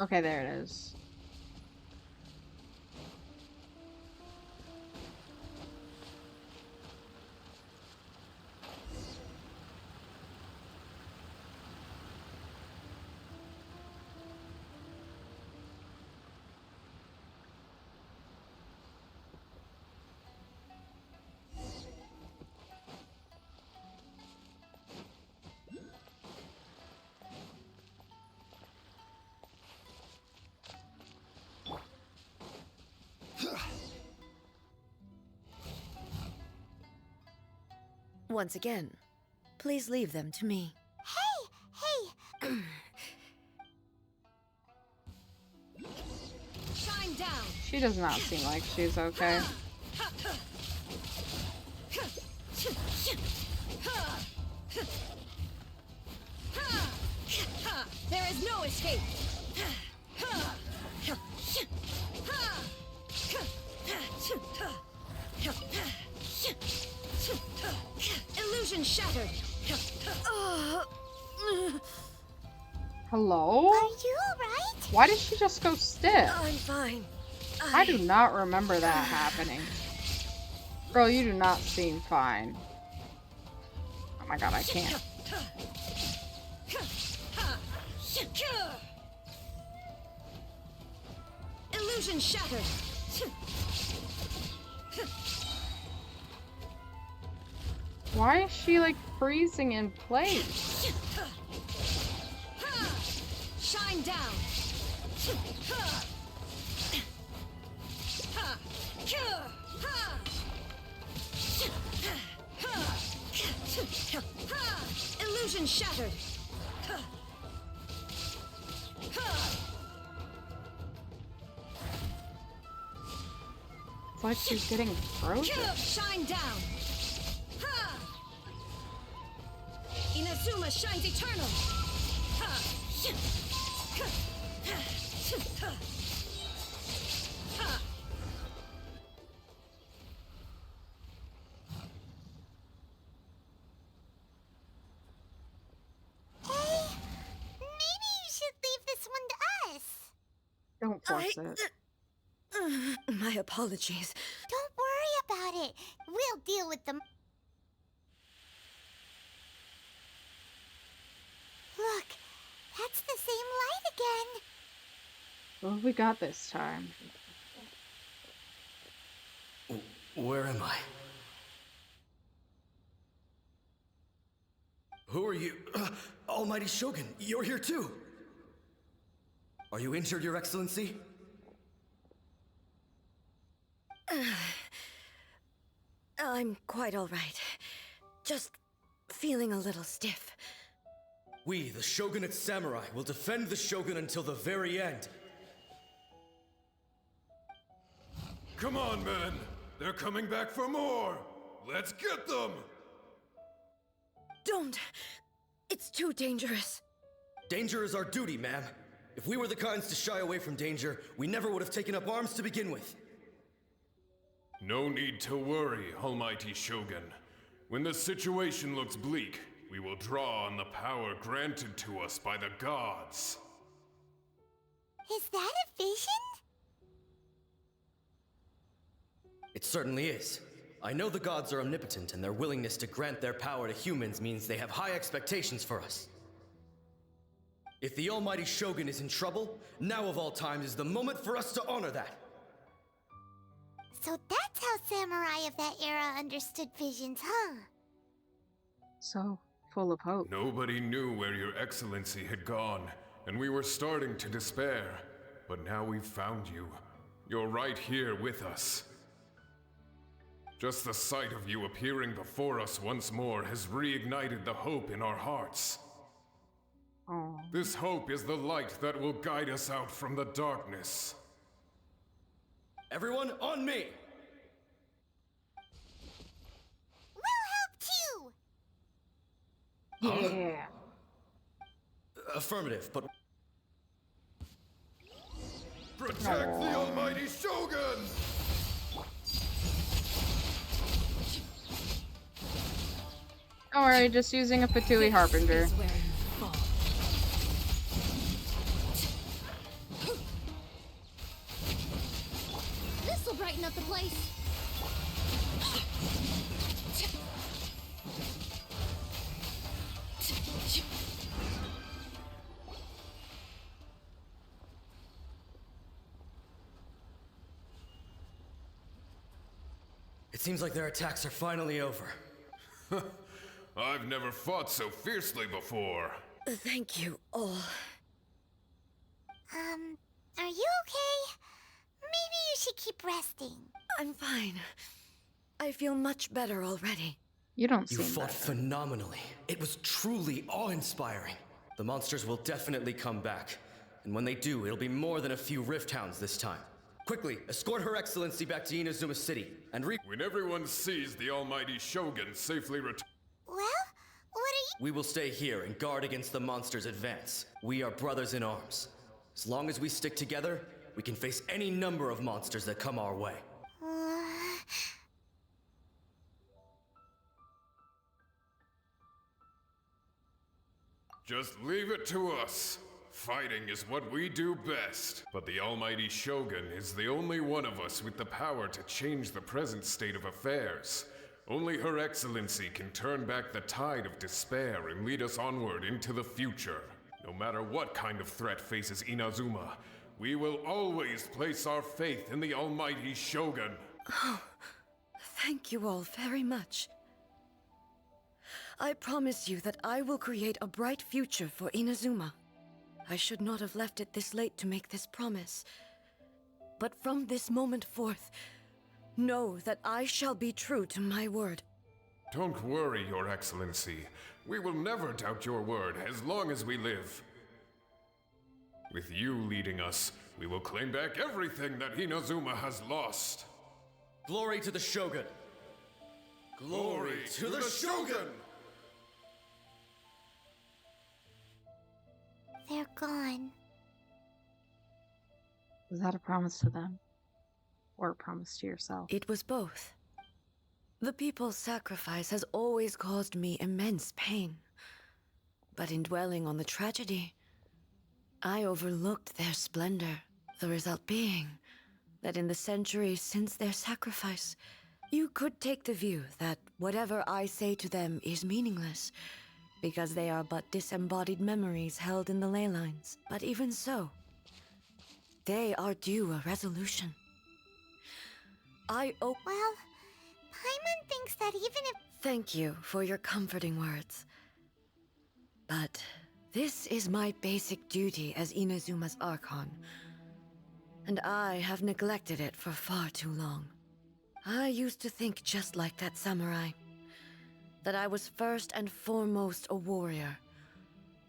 Okay, there it is. Once again, please leave them to me. Hey! Shine down. She does not seem like she's okay. There is no escape. Illusion shattered. Hello? Are you alright? Why did she just go stiff? I'm fine. I do not remember that happening. Girl, you do not seem fine. Oh my god, I can't. Illusion shattered. Why is she like freezing in place? Shine down. Illusion shattered. It's like she's getting frozen. Shine down. Inazuma shines eternal. Hey, maybe you should leave this one to us. Don't force it. My apologies. Don't worry about it. We'll deal with them. Look, that's the same light again. What have we got this time? Where am I? Who are you? Almighty Shogun, you're here too! Are you injured, Your Excellency? I'm quite all right. Just feeling a little stiff. We, the Shogunate Samurai, will defend the Shogun until the very end. Come on, men! They're coming back for more! Let's get them! Don't! It's too dangerous. Danger is our duty, ma'am. If we were the kinds to shy away from danger, we never would have taken up arms to begin with. No need to worry, Almighty Shogun. When the situation looks bleak, we will draw on the power granted to us by the gods. Is that a vision? It certainly is. I know the gods are omnipotent, and their willingness to grant their power to humans means they have high expectations for us. If the Almighty Shogun is in trouble, now of all times is the moment for us to honor that. So that's how samurai of that era understood visions, huh? So full of hope. Nobody knew where Your Excellency had gone, and we were starting to despair. But now we've found you. You're right here with us. Just the sight of you appearing before us once more has reignited the hope in our hearts. Oh. This hope is the light that will guide us out from the darkness. Everyone, on me! We'll help too! Yeah. Affirmative, but... Protect the Almighty Shogun! Don't worry, just using a Fatui Harbinger. Is where you fall. clean up the place? It seems like their attacks are finally over. I've never fought so fiercely before. Thank you all. Are you okay? Maybe you should keep resting. I'm fine. I feel much better already. You don't You seem fought better. phenomenally. It was truly awe-inspiring. The monsters will definitely come back. And when they do, it'll be more than a few Rift Hounds this time. Quickly, escort Her Excellency back to Inazuma City, and When everyone sees the almighty Shogun safely return. Well, what are we will stay here and guard against the monsters' advance. We are brothers in arms. As long as we stick together, we can face any number of monsters that come our way. you? Just leave it to us. Fighting is what we do best. But the almighty Shogun is the only one of us with the power to change the present state of affairs. Only Her Excellency can turn back the tide of despair and lead us onward into the future. No matter what kind of threat faces Inazuma, we will always place our faith in the almighty Shogun. Oh, thank you all very much. I promise you that I will create a bright future for Inazuma. I should not have left it this late to make this promise. But from this moment forth, know that I shall be true to my word. Don't worry, Your Excellency. We will never doubt your word as long as we live. With you leading us, we will claim back everything that Inazuma has lost. Glory to the Shogun! Glory to the Shogun! They're gone. Was that a promise to them? Or a promise to yourself? It was both. The people's sacrifice has always caused me immense pain. But in dwelling on the tragedy, I overlooked their splendor. The result being that in the centuries since their sacrifice, you could take the view that whatever I say to them is meaningless, because they are but disembodied memories held in the ley lines. But even so, they are due a resolution. Well, Paimon thinks that even if... Thank you for your comforting words. But this is my basic duty as Inazuma's Archon, and I have neglected it for far too long. I used to think just like that samurai, that I was first and foremost a warrior,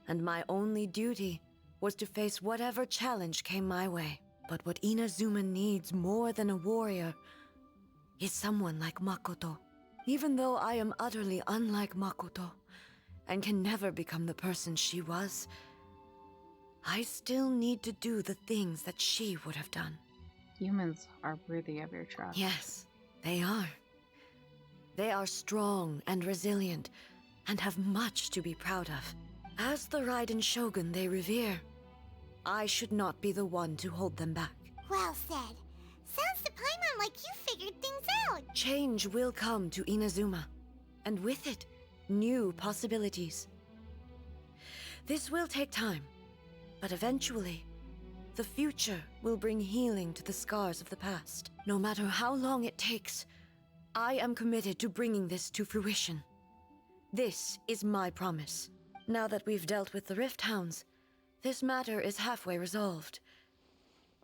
and my only duty was to face whatever challenge came my way. But what Inazuma needs more than a warrior is someone like Makoto. Even though I am utterly unlike Makoto, and can never become the person she was, I still need to do the things that she would have done. Humans are worthy of your trust. Yes, they are. They are strong and resilient, and have much to be proud of. As the Raiden Shogun they revere, I should not be the one to hold them back. Well said. Sounds to Paimon like you figured things out. Change will come to Inazuma, and with it, new possibilities. This will take time, but eventually, the future will bring healing to the scars of the past. No matter how long it takes, I am committed to bringing this to fruition. This is my promise. Now that we've dealt with the Rift Hounds, this matter is halfway resolved.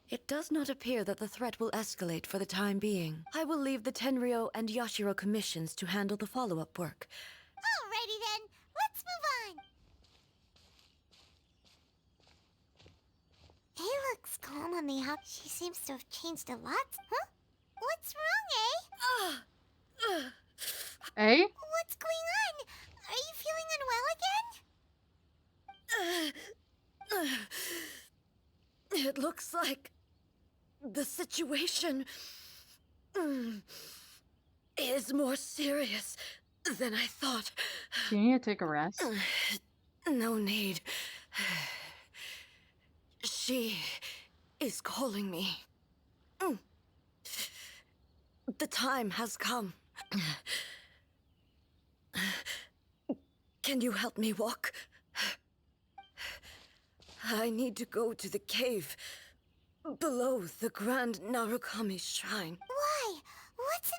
It does not appear that the threat will escalate for the time being. I will leave the Tenryo and Yashiro commissions to handle the follow-up work. Alrighty then, let's move on. He looks calm on the out. She seems to have changed a lot. Huh? What's wrong, eh? Eh? What's going on? Are you feeling unwell again? It looks like the situation is more serious than I thought. Do you need to take a rest? No need. She is calling me. The time has come. Can you help me walk? I need to go to the cave below the Grand Narukami Shrine. Why? What's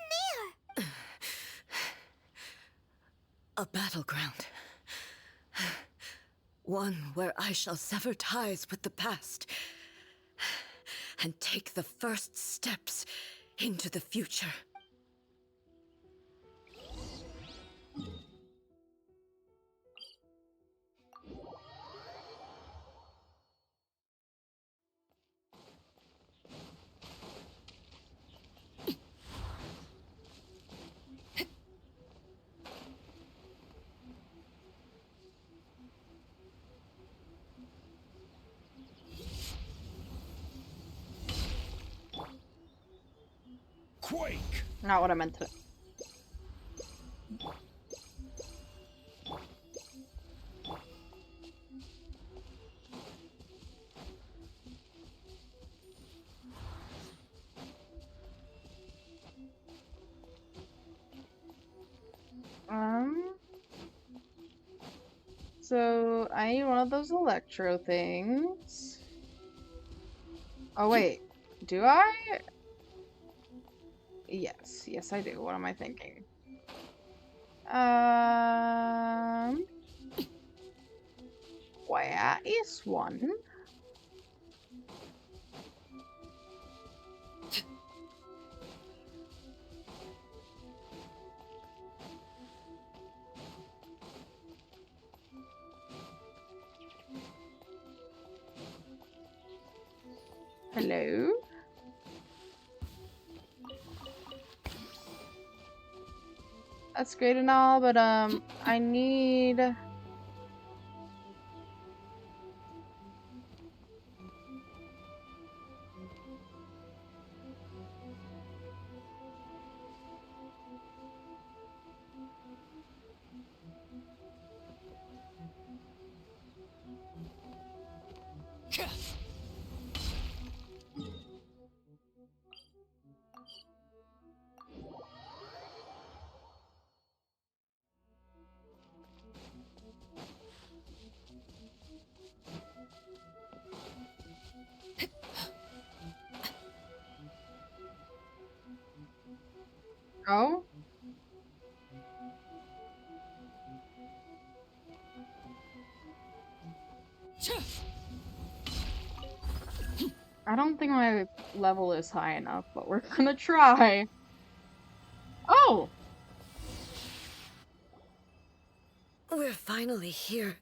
in there? A battleground. One where I shall sever ties with the past and take the first steps into the future. Quake! Not what I meant to. So I need one of those electro things. Oh wait, do I? Yes, yes I do. What am I thinking? Where is one? Hello? That's great and all, but I need... Oh? I don't think my level is high enough, but we're gonna try. Oh! We're finally here.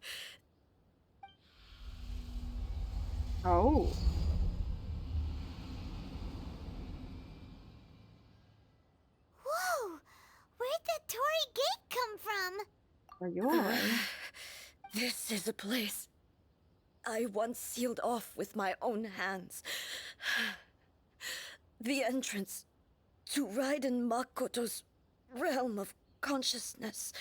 Oh. Whoa! Where'd that Torii gate come from? Are you alright? This is a place I once sealed off with my own hands. The entrance to Raiden Makoto's realm of consciousness.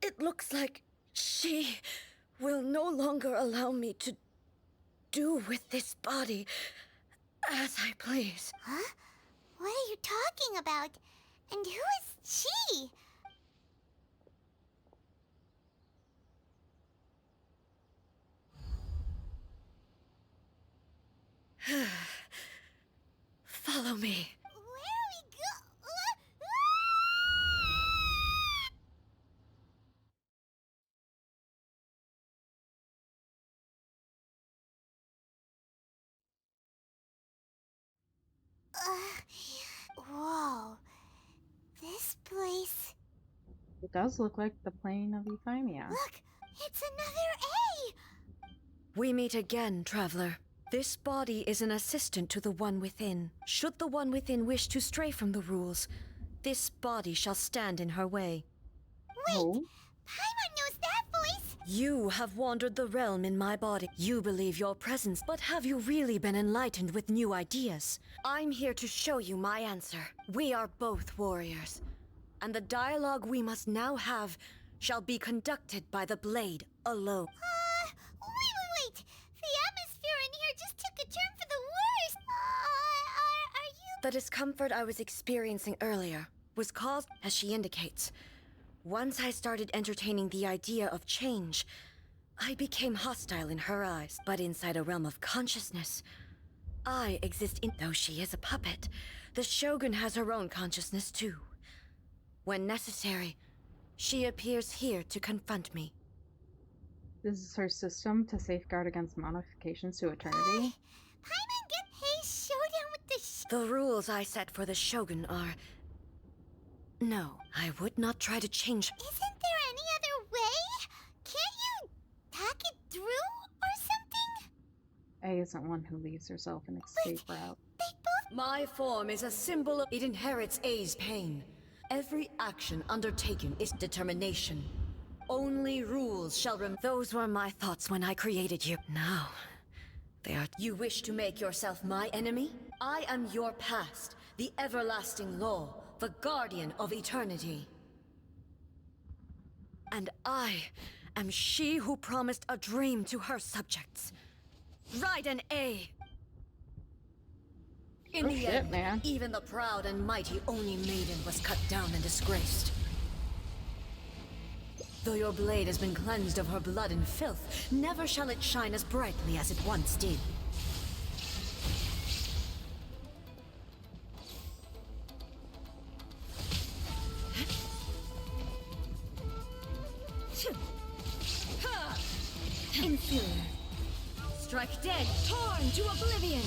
It looks like she will no longer allow me to do with this body as I please. Huh? What are you talking about? And who is she? Follow me. Where are we go? Whoa. This place... It does look like the plane of Euphemia. Look! It's another A! We meet again, traveler. This body is an assistant to the One Within. Should the One Within wish to stray from the rules, this body shall stand in her way. Wait! Oh. Paimon knows that voice! You have wandered the realm in my body. You believe your presence, but have you really been enlightened with new ideas? I'm here to show you my answer. We are both warriors, and the dialogue we must now have shall be conducted by the blade alone. Wait! The atmosphere in here just took a turn for the worse! The discomfort I was experiencing earlier was caused, as she indicates. Once I started entertaining the idea of change, I became hostile in her eyes. But inside a realm of consciousness, I exist in... Though she is a puppet, the Shogun has her own consciousness too. When necessary, she appears here to confront me. This is her system to safeguard against modifications to eternity. Paimon get Hei's showdown with the The rules I set for the Shogun are... No, I would not try to change... Isn't there any other way? Can't you talk it through or something? A isn't one who leaves herself an escape route. They both... My form is a symbol of... It inherits A's pain. Every action undertaken is determination. Only rules shall Those were my thoughts when I created you. Now, they are... You wish to make yourself my enemy? I am your past, the everlasting law, the guardian of eternity. And I am she who promised a dream to her subjects. Raiden A. In the end, man. even the proud and mighty Oni Maiden was cut down and disgraced. Though your blade has been cleansed of her blood and filth, never shall it shine as brightly as it once did. Inferior. Strike dead, torn to oblivion.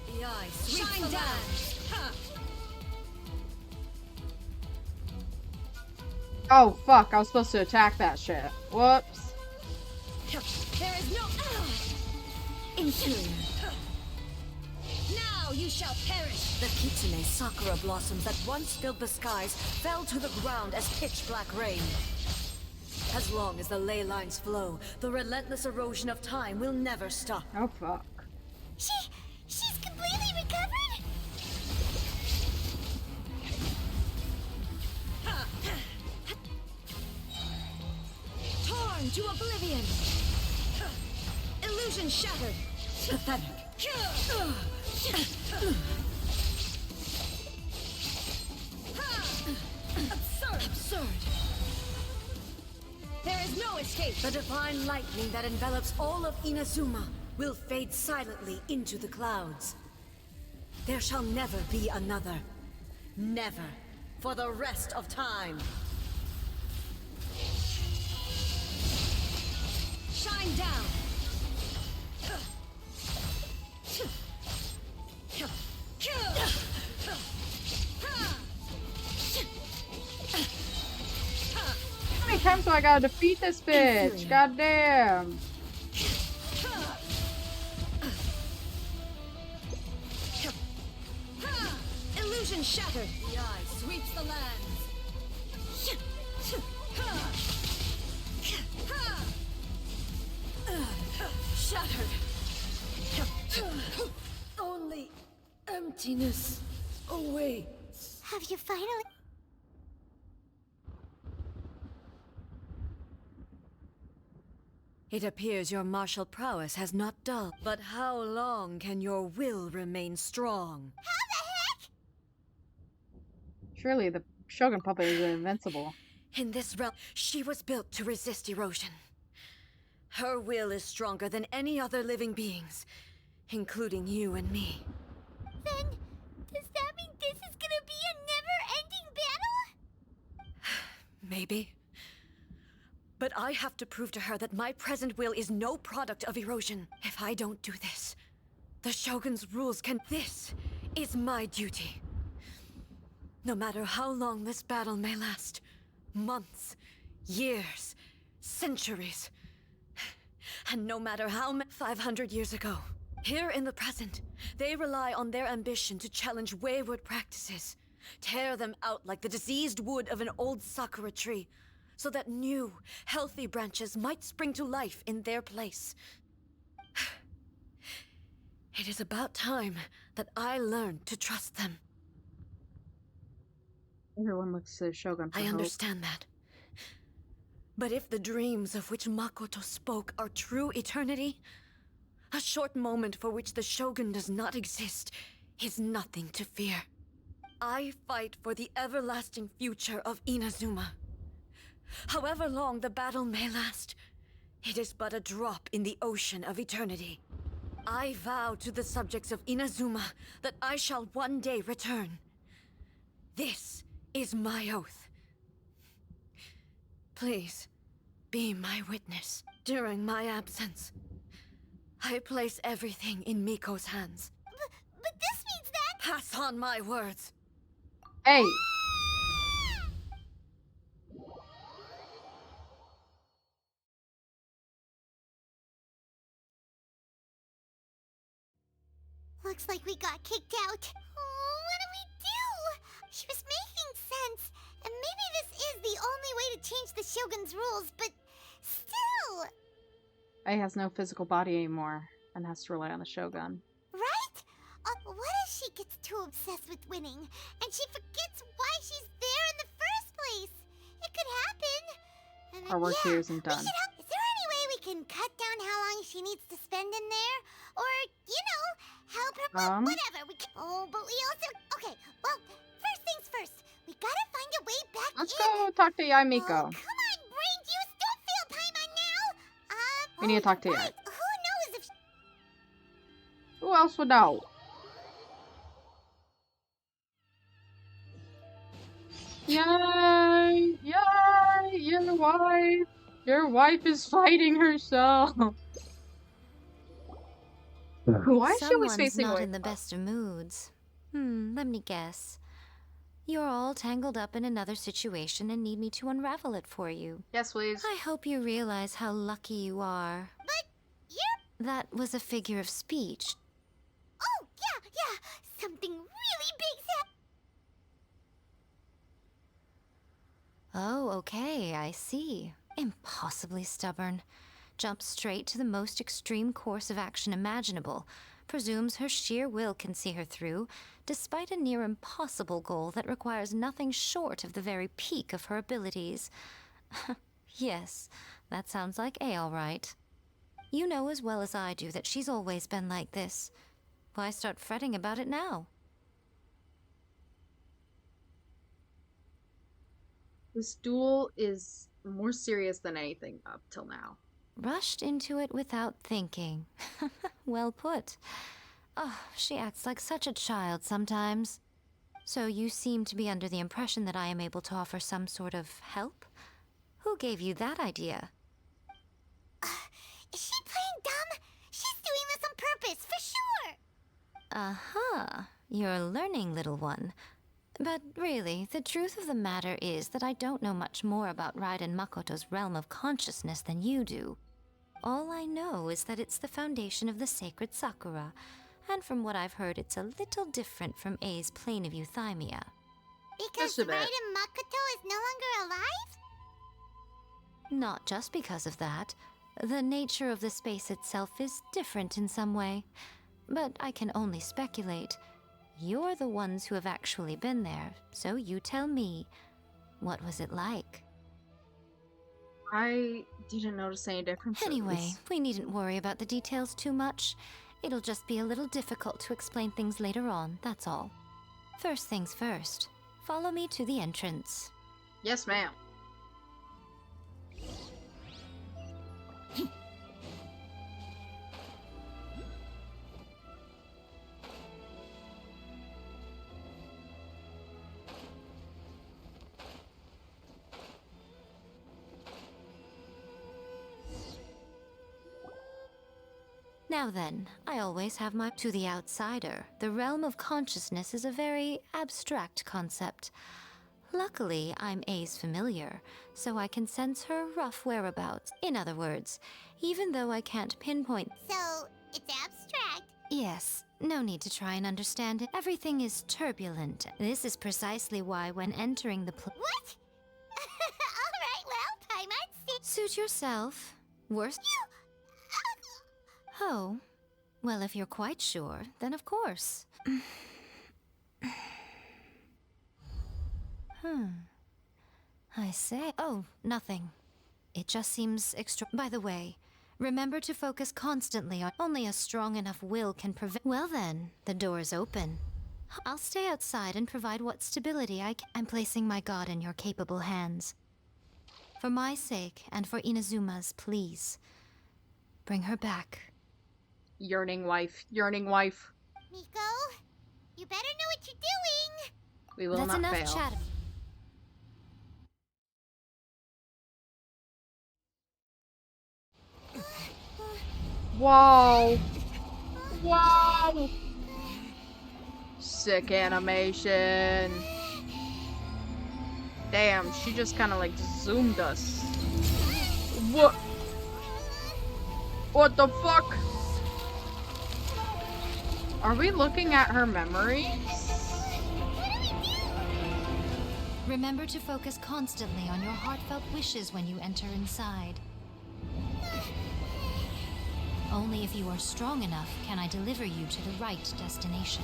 The eye sweeps Shine the down. land. Oh, fuck. I was supposed to attack that shit. Whoops. There is no... Inferior. Now you shall perish. The Kitsune Sakura blossoms that once filled the skies fell to the ground as pitch-black rain. As long as the ley lines flow, the relentless erosion of time will never stop. Oh, fuck. She's completely recovered? Torn to oblivion. Illusion shattered. Pathetic. Absurd. There is no escape. The divine lightning that envelops all of Inazuma will fade silently into the clouds. There shall never be another. Never. For the rest of time. Shine down. How many times do I gotta defeat this bitch? Goddamn. Illusion shattered. The eye sweeps the lands. Shattered. Only emptiness awaits. Have you finally... It appears your martial prowess has not dulled. But how long can your will remain strong? How the heck? Surely the Shogun puppet is invincible. In this realm, she was built to resist erosion. Her will is stronger than any other living beings, including you and me. Then, does that mean this is gonna be a never-ending battle? Maybe. But I have to prove to her that my present will is no product of erosion. If I don't do this, the Shogun's rules can... This is my duty. No matter how long this battle may last. Months, years, centuries. And no matter how 500 years ago. Here in the present, they rely on their ambition to challenge wayward practices. Tear them out like the diseased wood of an old sakura tree, so that new, healthy branches might spring to life in their place. It is about time that I learned to trust them. Everyone looks to the Shogun for I hope. understand that. But if the dreams of which Makoto spoke are true eternity, a short moment for which the Shogun does not exist is nothing to fear. I fight for the everlasting future of Inazuma. However long the battle may last, it is but a drop in the ocean of eternity. I vow to the subjects of Inazuma that I shall one day return. This is my oath. Please, be my witness during my absence. I place everything in Miko's hands. But this means that... Pass on my words. Hey! Looks like we got kicked out. Oh, what do we do? She was making sense, and maybe this is the only way to change the Shogun's rules, but still... Ai has no physical body anymore and has to rely on the Shogun. Right? What if she gets too obsessed with winning, and she forgets why she's there in the first place? It could happen. And Our work here isn't done. Is there any way we can cut down how long she needs to spend in there? Or, help her... Whatever. Oh, but we also... Okay, well, first things first. We gotta find a way back Let's in. go talk to Yae Miko. Oh, come on, brain juice. Don't feel Paimon now. We need to talk to Yae. Right. Who knows if... Who else would know? Yay! Yay! Your wife is fighting herself. Why is she always Someone's facing not away? in the best of moods. Let me guess. You're all tangled up in another situation and need me to unravel it for you. Yes, please. I hope you realize how lucky you are. But you're... That was a figure of speech. Oh, yeah. Something really big's Oh, okay, I see. Impossibly stubborn. Jumps straight to the most extreme course of action imaginable. Presumes her sheer will can see her through, despite a near impossible goal that requires nothing short of the very peak of her abilities. Yes, that sounds like A all right. You know as well as I do that she's always been like this. Why start fretting about it now? This duel is more serious than anything up till now. Rushed into it without thinking. Well put. Oh, she acts like such a child sometimes. So you seem to be under the impression that I am able to offer some sort of help? Who gave you that idea? Is she playing dumb? She's doing this on purpose, for sure! Uh-huh. You're learning, little one. But really, the truth of the matter is that I don't know much more about Raiden Makoto's realm of consciousness than you do. All I know is that it's the foundation of the sacred Sakura, and from what I've heard, it's a little different from A's plane of euthymia. Because Just a bit. Raiden Makoto is no longer alive? Not just because of that. The nature of the space itself is different in some way. But I can only speculate. You're the ones who have actually been there, so you tell me. What was it like? I didn't notice any differences. Anyway, we needn't worry about the details too much. It'll just be a little difficult to explain things later on, that's all. First things first. Follow me to the entrance. Yes, ma'am. Now then, I always have my... To the outsider, the realm of consciousness is a very abstract concept. Luckily, I'm A's familiar, so I can sense her rough whereabouts. In other words, even though I can't pinpoint... So, it's abstract. Yes, no need to try and understand it. Everything is turbulent. This is precisely why when entering the What? Alright, well, Paimon, Suit yourself. Worst... Oh, well, if you're quite sure, then of course. I say... Oh, nothing. It just seems extra. By the way, remember to focus constantly on only a strong enough will can prevent. Well then, the door is open. I'll stay outside and provide what stability I can. I'm placing my god in your capable hands. For my sake and for Inazuma's, please bring her back. Yearning wife. Yearning wife. Miko, you better know what you're doing. We will That's not enough fail. chat. Whoa. Whoa. Sick animation. Damn, she just kind of like zoomed us. What? What the fuck? Are we looking at her memories? Remember to focus constantly on your heartfelt wishes when you enter inside. Only if you are strong enough can I deliver you to the right destination.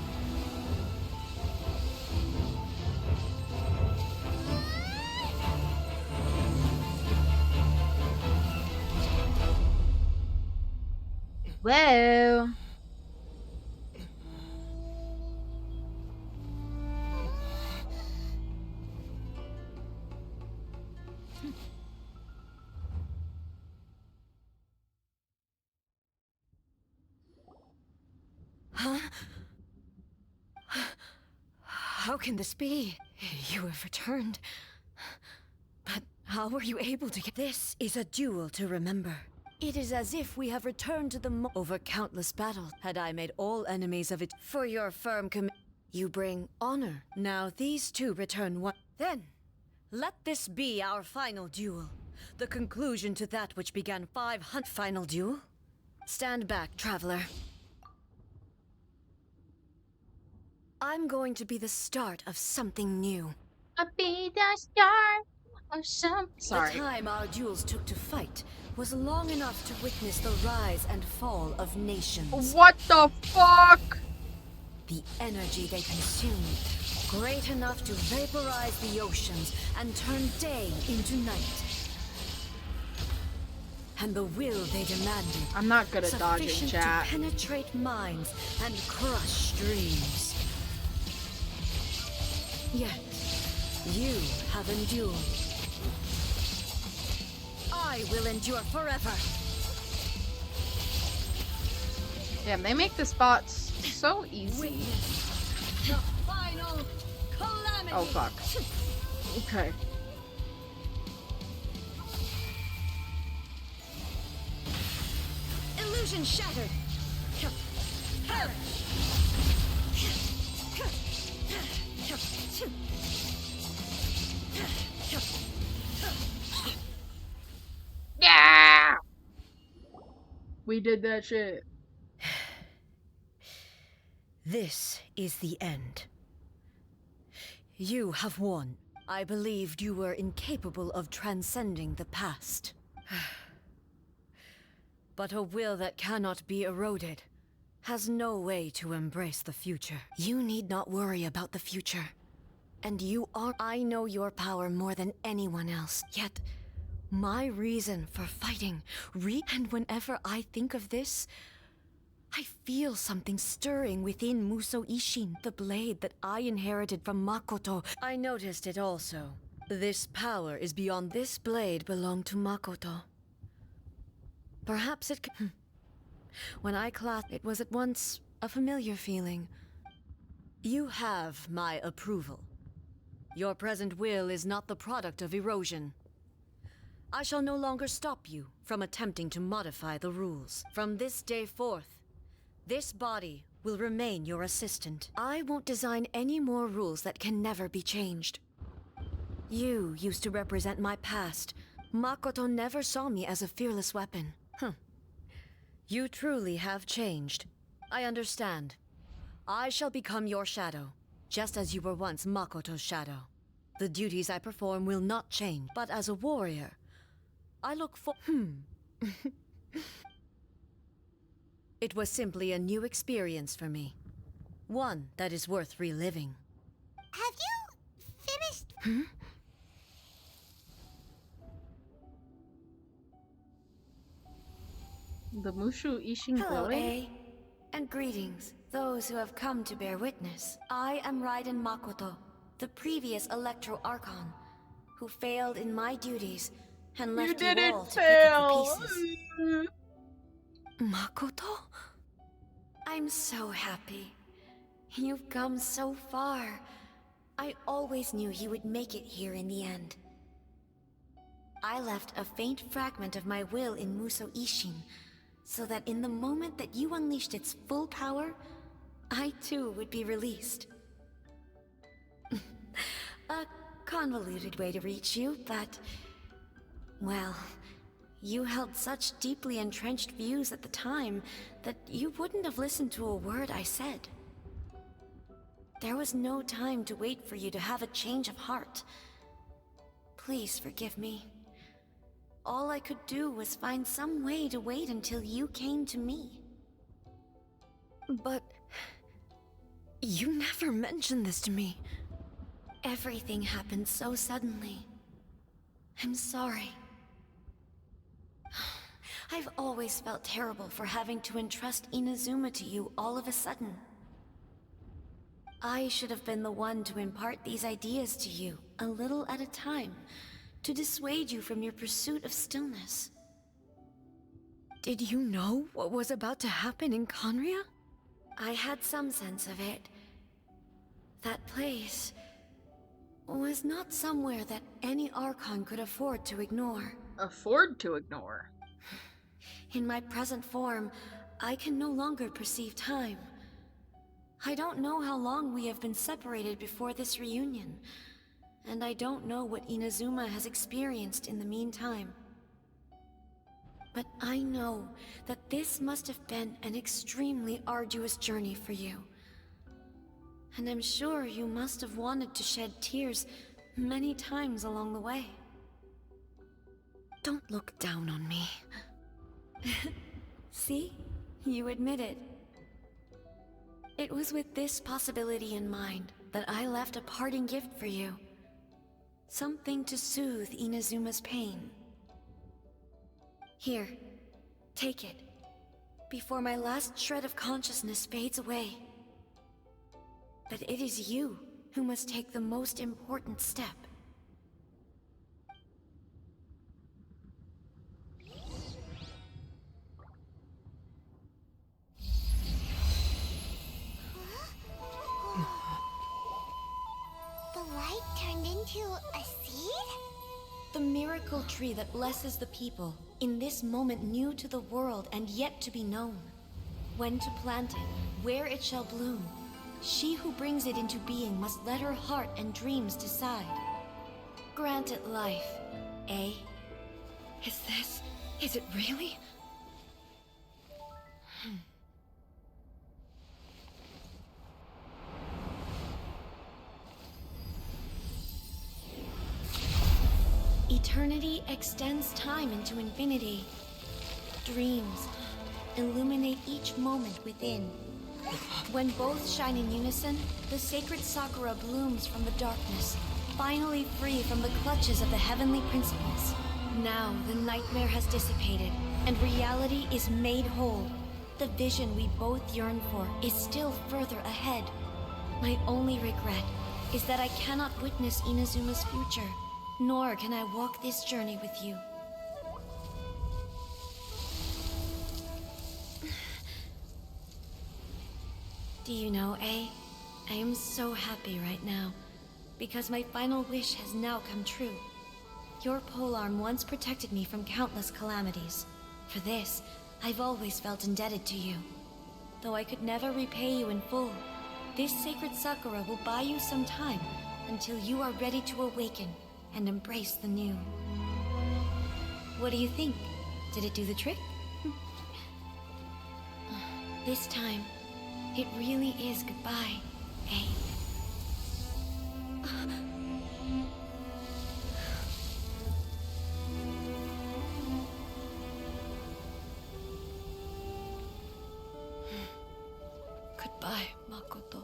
Whoa. Huh? How can this be? You have returned. But how were you able to get... This is a duel to remember. It is as if we have returned to the over countless battles. Had I made all enemies of it for your firm you bring honor. Now these two return one. Then, let this be our final duel. The conclusion to that which began 500... Final duel? Stand back, traveler. I'm going to be the start of something new. I'll be the start of some. Sorry. The time our duels took to fight was long enough to witness the rise and fall of nations. What the fuck? The energy they consumed, great enough to vaporize the oceans and turn day into night. And the will they demanded. I'm not good at dodging, sufficient chat. to penetrate minds and crush dreams. Yet, you have endured. I will endure forever. Damn, they make this bot so easy. The final calamity. Oh fuck. Okay. Illusion shattered. Perish. Yeah! We did that shit. This is the end. You have won. I believed you were incapable of transcending the past. But a will that cannot be eroded has no way to embrace the future. You need not worry about the future. And you are... I know your power more than anyone else. Yet, my reason for fighting... And whenever I think of this, I feel something stirring within Muso Ishin, the blade that I inherited from Makoto. I noticed it also. This power is beyond... This blade belonged to Makoto. Perhaps it... When I clasped it was at once a familiar feeling. You have my approval. Your present will is not the product of erosion. I shall no longer stop you from attempting to modify the rules. From this day forth, this body will remain your assistant. I won't design any more rules that can never be changed. You used to represent my past. Makoto never saw me as a fearless weapon. You truly have changed. I understand. I shall become your shadow, just as you were once Makoto's shadow. The duties I perform will not change, but as a warrior, I look for... It was simply a new experience for me. One that is worth reliving. Have you finished? The Mushu Ishin Hello, glowing? A. And greetings, those who have come to bear witness. I am Raiden Makoto, the previous Electro Archon, who failed in my duties and You left you didn't all to pick up fail! the pieces. Makoto? I'm so happy. You've come so far. I always knew you would make it here in the end. I left a faint fragment of my will in Musou Ishin, so that in the moment that you unleashed its full power, I too would be released. A convoluted way to reach you, but... well, you held such deeply entrenched views at the time that you wouldn't have listened to a word I said. There was no time to wait for you to have a change of heart. Please forgive me. All I could do was find some way to wait until you came to me. But... you never mentioned this to me. Everything happened so suddenly. I'm sorry. I've always felt terrible for having to entrust Inazuma to you all of a sudden. I should have been the one to impart these ideas to you, a little at a time, to dissuade you from your pursuit of stillness. Did you know what was about to happen in Conria? I had some sense of it. That place was not somewhere that any Archon could afford to ignore. Afford to ignore. In my present form, I can no longer perceive time. I don't know how long we have been separated before this reunion, and I don't know what Inazuma has experienced in the meantime. But I know that this must have been an extremely arduous journey for you. And I'm sure you must have wanted to shed tears many times along the way. Don't look down on me. See? You admit it. It was with this possibility in mind that I left a parting gift for you. Something to soothe Inazuma's pain. Here, take it, before my last shred of consciousness fades away. But it is you who must take the most important step. The light turned into a seed? The miracle tree that blesses the people, in this moment new to the world and yet to be known. When to plant it, where it shall bloom. She who brings it into being must let her heart and dreams decide. Grant it life, eh? Is it really? Eternity extends time into infinity. Dreams illuminate each moment within. When both shine in unison, the sacred Sakura blooms from the darkness, finally free from the clutches of the heavenly principles. Now the nightmare has dissipated, and reality is made whole. The vision we both yearn for is still further ahead. My only regret is that I cannot witness Inazuma's future, nor can I walk this journey with you. Do you know, A? I am so happy right now, because my final wish has now come true. Your polearm once protected me from countless calamities. For this, I've always felt indebted to you. Though I could never repay you in full, this sacred Sakura will buy you some time until you are ready to awaken and embrace the new. What do you think? Did it do the trick? This time, it really is goodbye, eh? Goodbye, Makoto.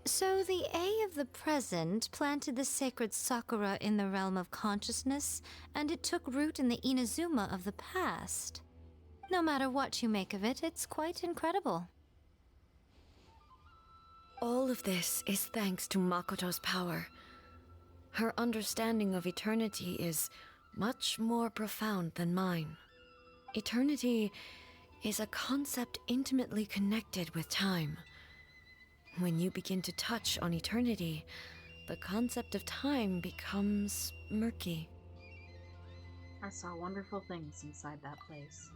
So the A of the present planted the sacred Sakura in the realm of consciousness, and it took root in the Inazuma of the past. No matter what you make of it, it's quite incredible. All of this is thanks to Makoto's power. Her understanding of eternity is much more profound than mine. Eternity is a concept intimately connected with time. When you begin to touch on eternity, the concept of time becomes murky. I saw wonderful things inside that place.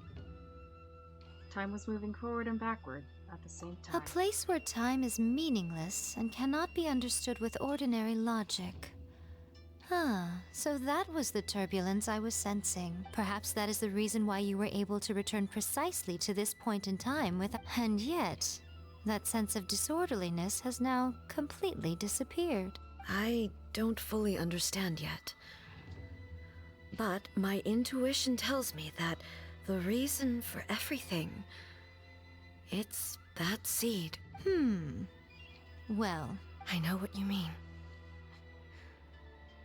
Time was moving forward and backward at the same time. A place where time is meaningless and cannot be understood with ordinary logic. So that was the turbulence I was sensing. Perhaps that is the reason why you were able to return precisely to this point in time with... And yet, that sense of disorderliness has now completely disappeared. I don't fully understand yet. But my intuition tells me that the reason for everything, it's that seed. Well, I know what you mean.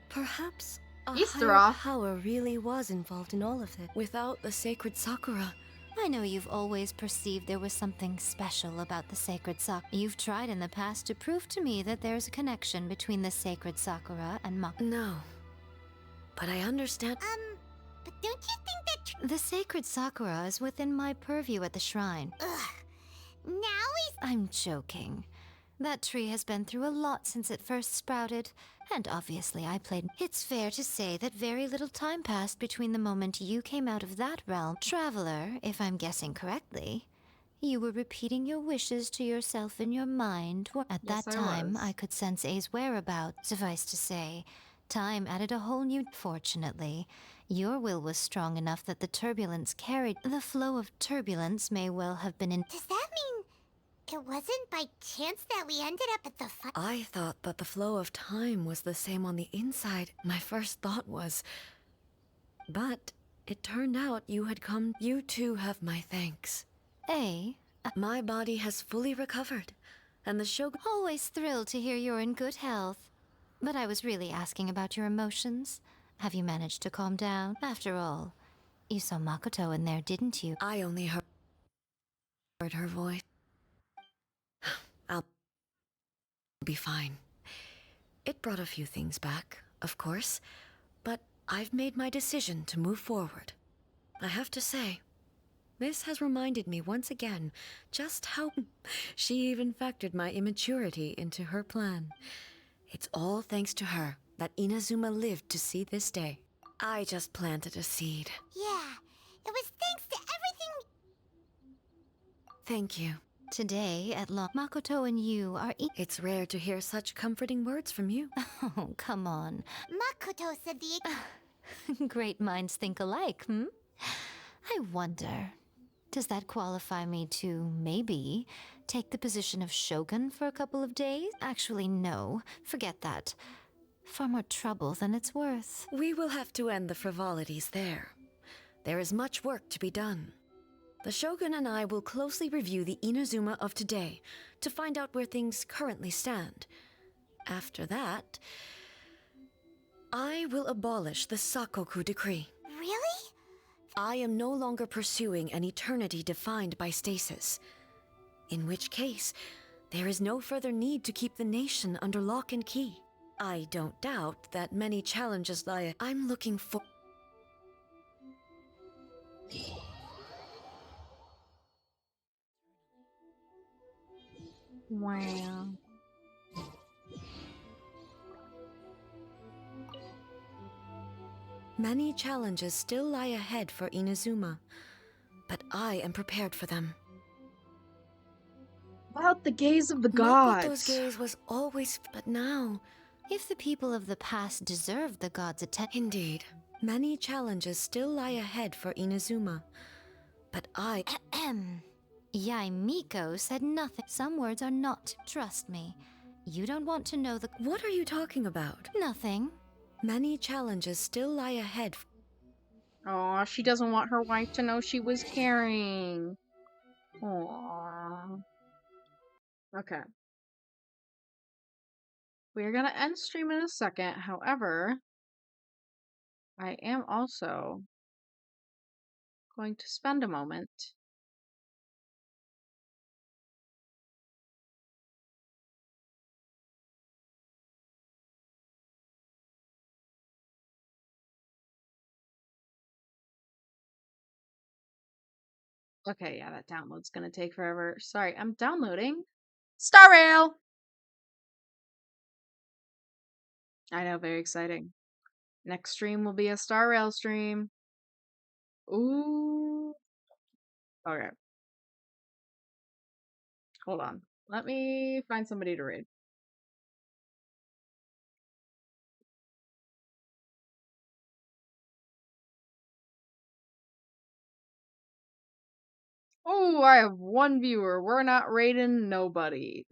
Perhaps a Easter higher off. power really was involved in all of it. Without the sacred Sakura, I know you've always perceived there was something special about the sacred Sakura. You've tried in the past to prove to me that there's a connection between the sacred Sakura and No. But I understand. But don't you think that... The sacred Sakura is within my purview at the shrine. Ugh. Now he's... I'm joking. That tree has been through a lot since it first sprouted, and obviously I played... It's fair to say that very little time passed between the moment you came out of that realm. Traveler, if I'm guessing correctly, you were repeating your wishes to yourself in your mind. At Yes, that I time, was. I could sense A's whereabouts. Suffice to say, time added a whole new... Fortunately, your will was strong enough that the turbulence carried... The flow of turbulence may well have been in... Does that mean it wasn't by chance that we ended up at the I thought that the flow of time was the same on the inside. My first thought was... But it turned out you had come... You too have my thanks. A? My body has fully recovered, and the Shogun... Always thrilled to hear you're in good health. But I was really asking about your emotions. Have you managed to calm down? After all, you saw Makoto in there, didn't you? I only heard her voice. I'll be fine. It brought a few things back, of course, but I've made my decision to move forward. I have to say, this has reminded me once again just how she even factored my immaturity into her plan. It's all thanks to her that Inazuma lived to see this day. I just planted a seed. Yeah, it was thanks to everything... Thank you. Today, at Makoto and you are It's rare to hear such comforting words from you. Oh, come on. Makoto said the... Great minds think alike, I wonder, does that qualify me to, maybe, take the position of Shogun for a couple of days? Actually, no. Forget that. Far more trouble than it's worth. We will have to end the frivolities there. There is much work to be done. The Shogun and I will closely review the Inazuma of today to find out where things currently stand. After that, I will abolish the Sakoku decree. Really? I am no longer pursuing an eternity defined by stasis. In which case, there is no further need to keep the nation under lock and key. I don't doubt that many challenges lie... I'm looking for... Wow. Many challenges still lie ahead for Inazuma, but I am prepared for them. About the gaze of the Makoto's gods. gaze was always... But now... If the people of the past deserve the gods' attention... Indeed, many challenges still lie ahead for Inazuma, but I... Yai Miko said nothing. Some words are not. Trust me. You don't want to know the... What are you talking about? Nothing. Many challenges still lie ahead. Aw, she doesn't want her wife to know she was carrying. Aww. Okay. We're gonna end stream in a second. However, I am also going to spend a moment Okay, yeah, that download's gonna take forever. Sorry, I'm downloading Star Rail! I know, very exciting. Next stream will be a Star Rail stream. Ooh. Okay. Hold on. Let me find somebody to raid. Oh, I have one viewer. We're not raiding nobody.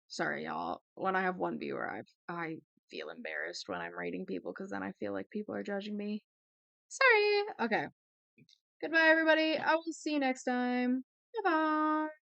Sorry, y'all. When I have one viewer, I feel embarrassed when I'm raiding people because then I feel like people are judging me. Sorry. Okay. Goodbye, everybody. I will see you next time. Bye bye.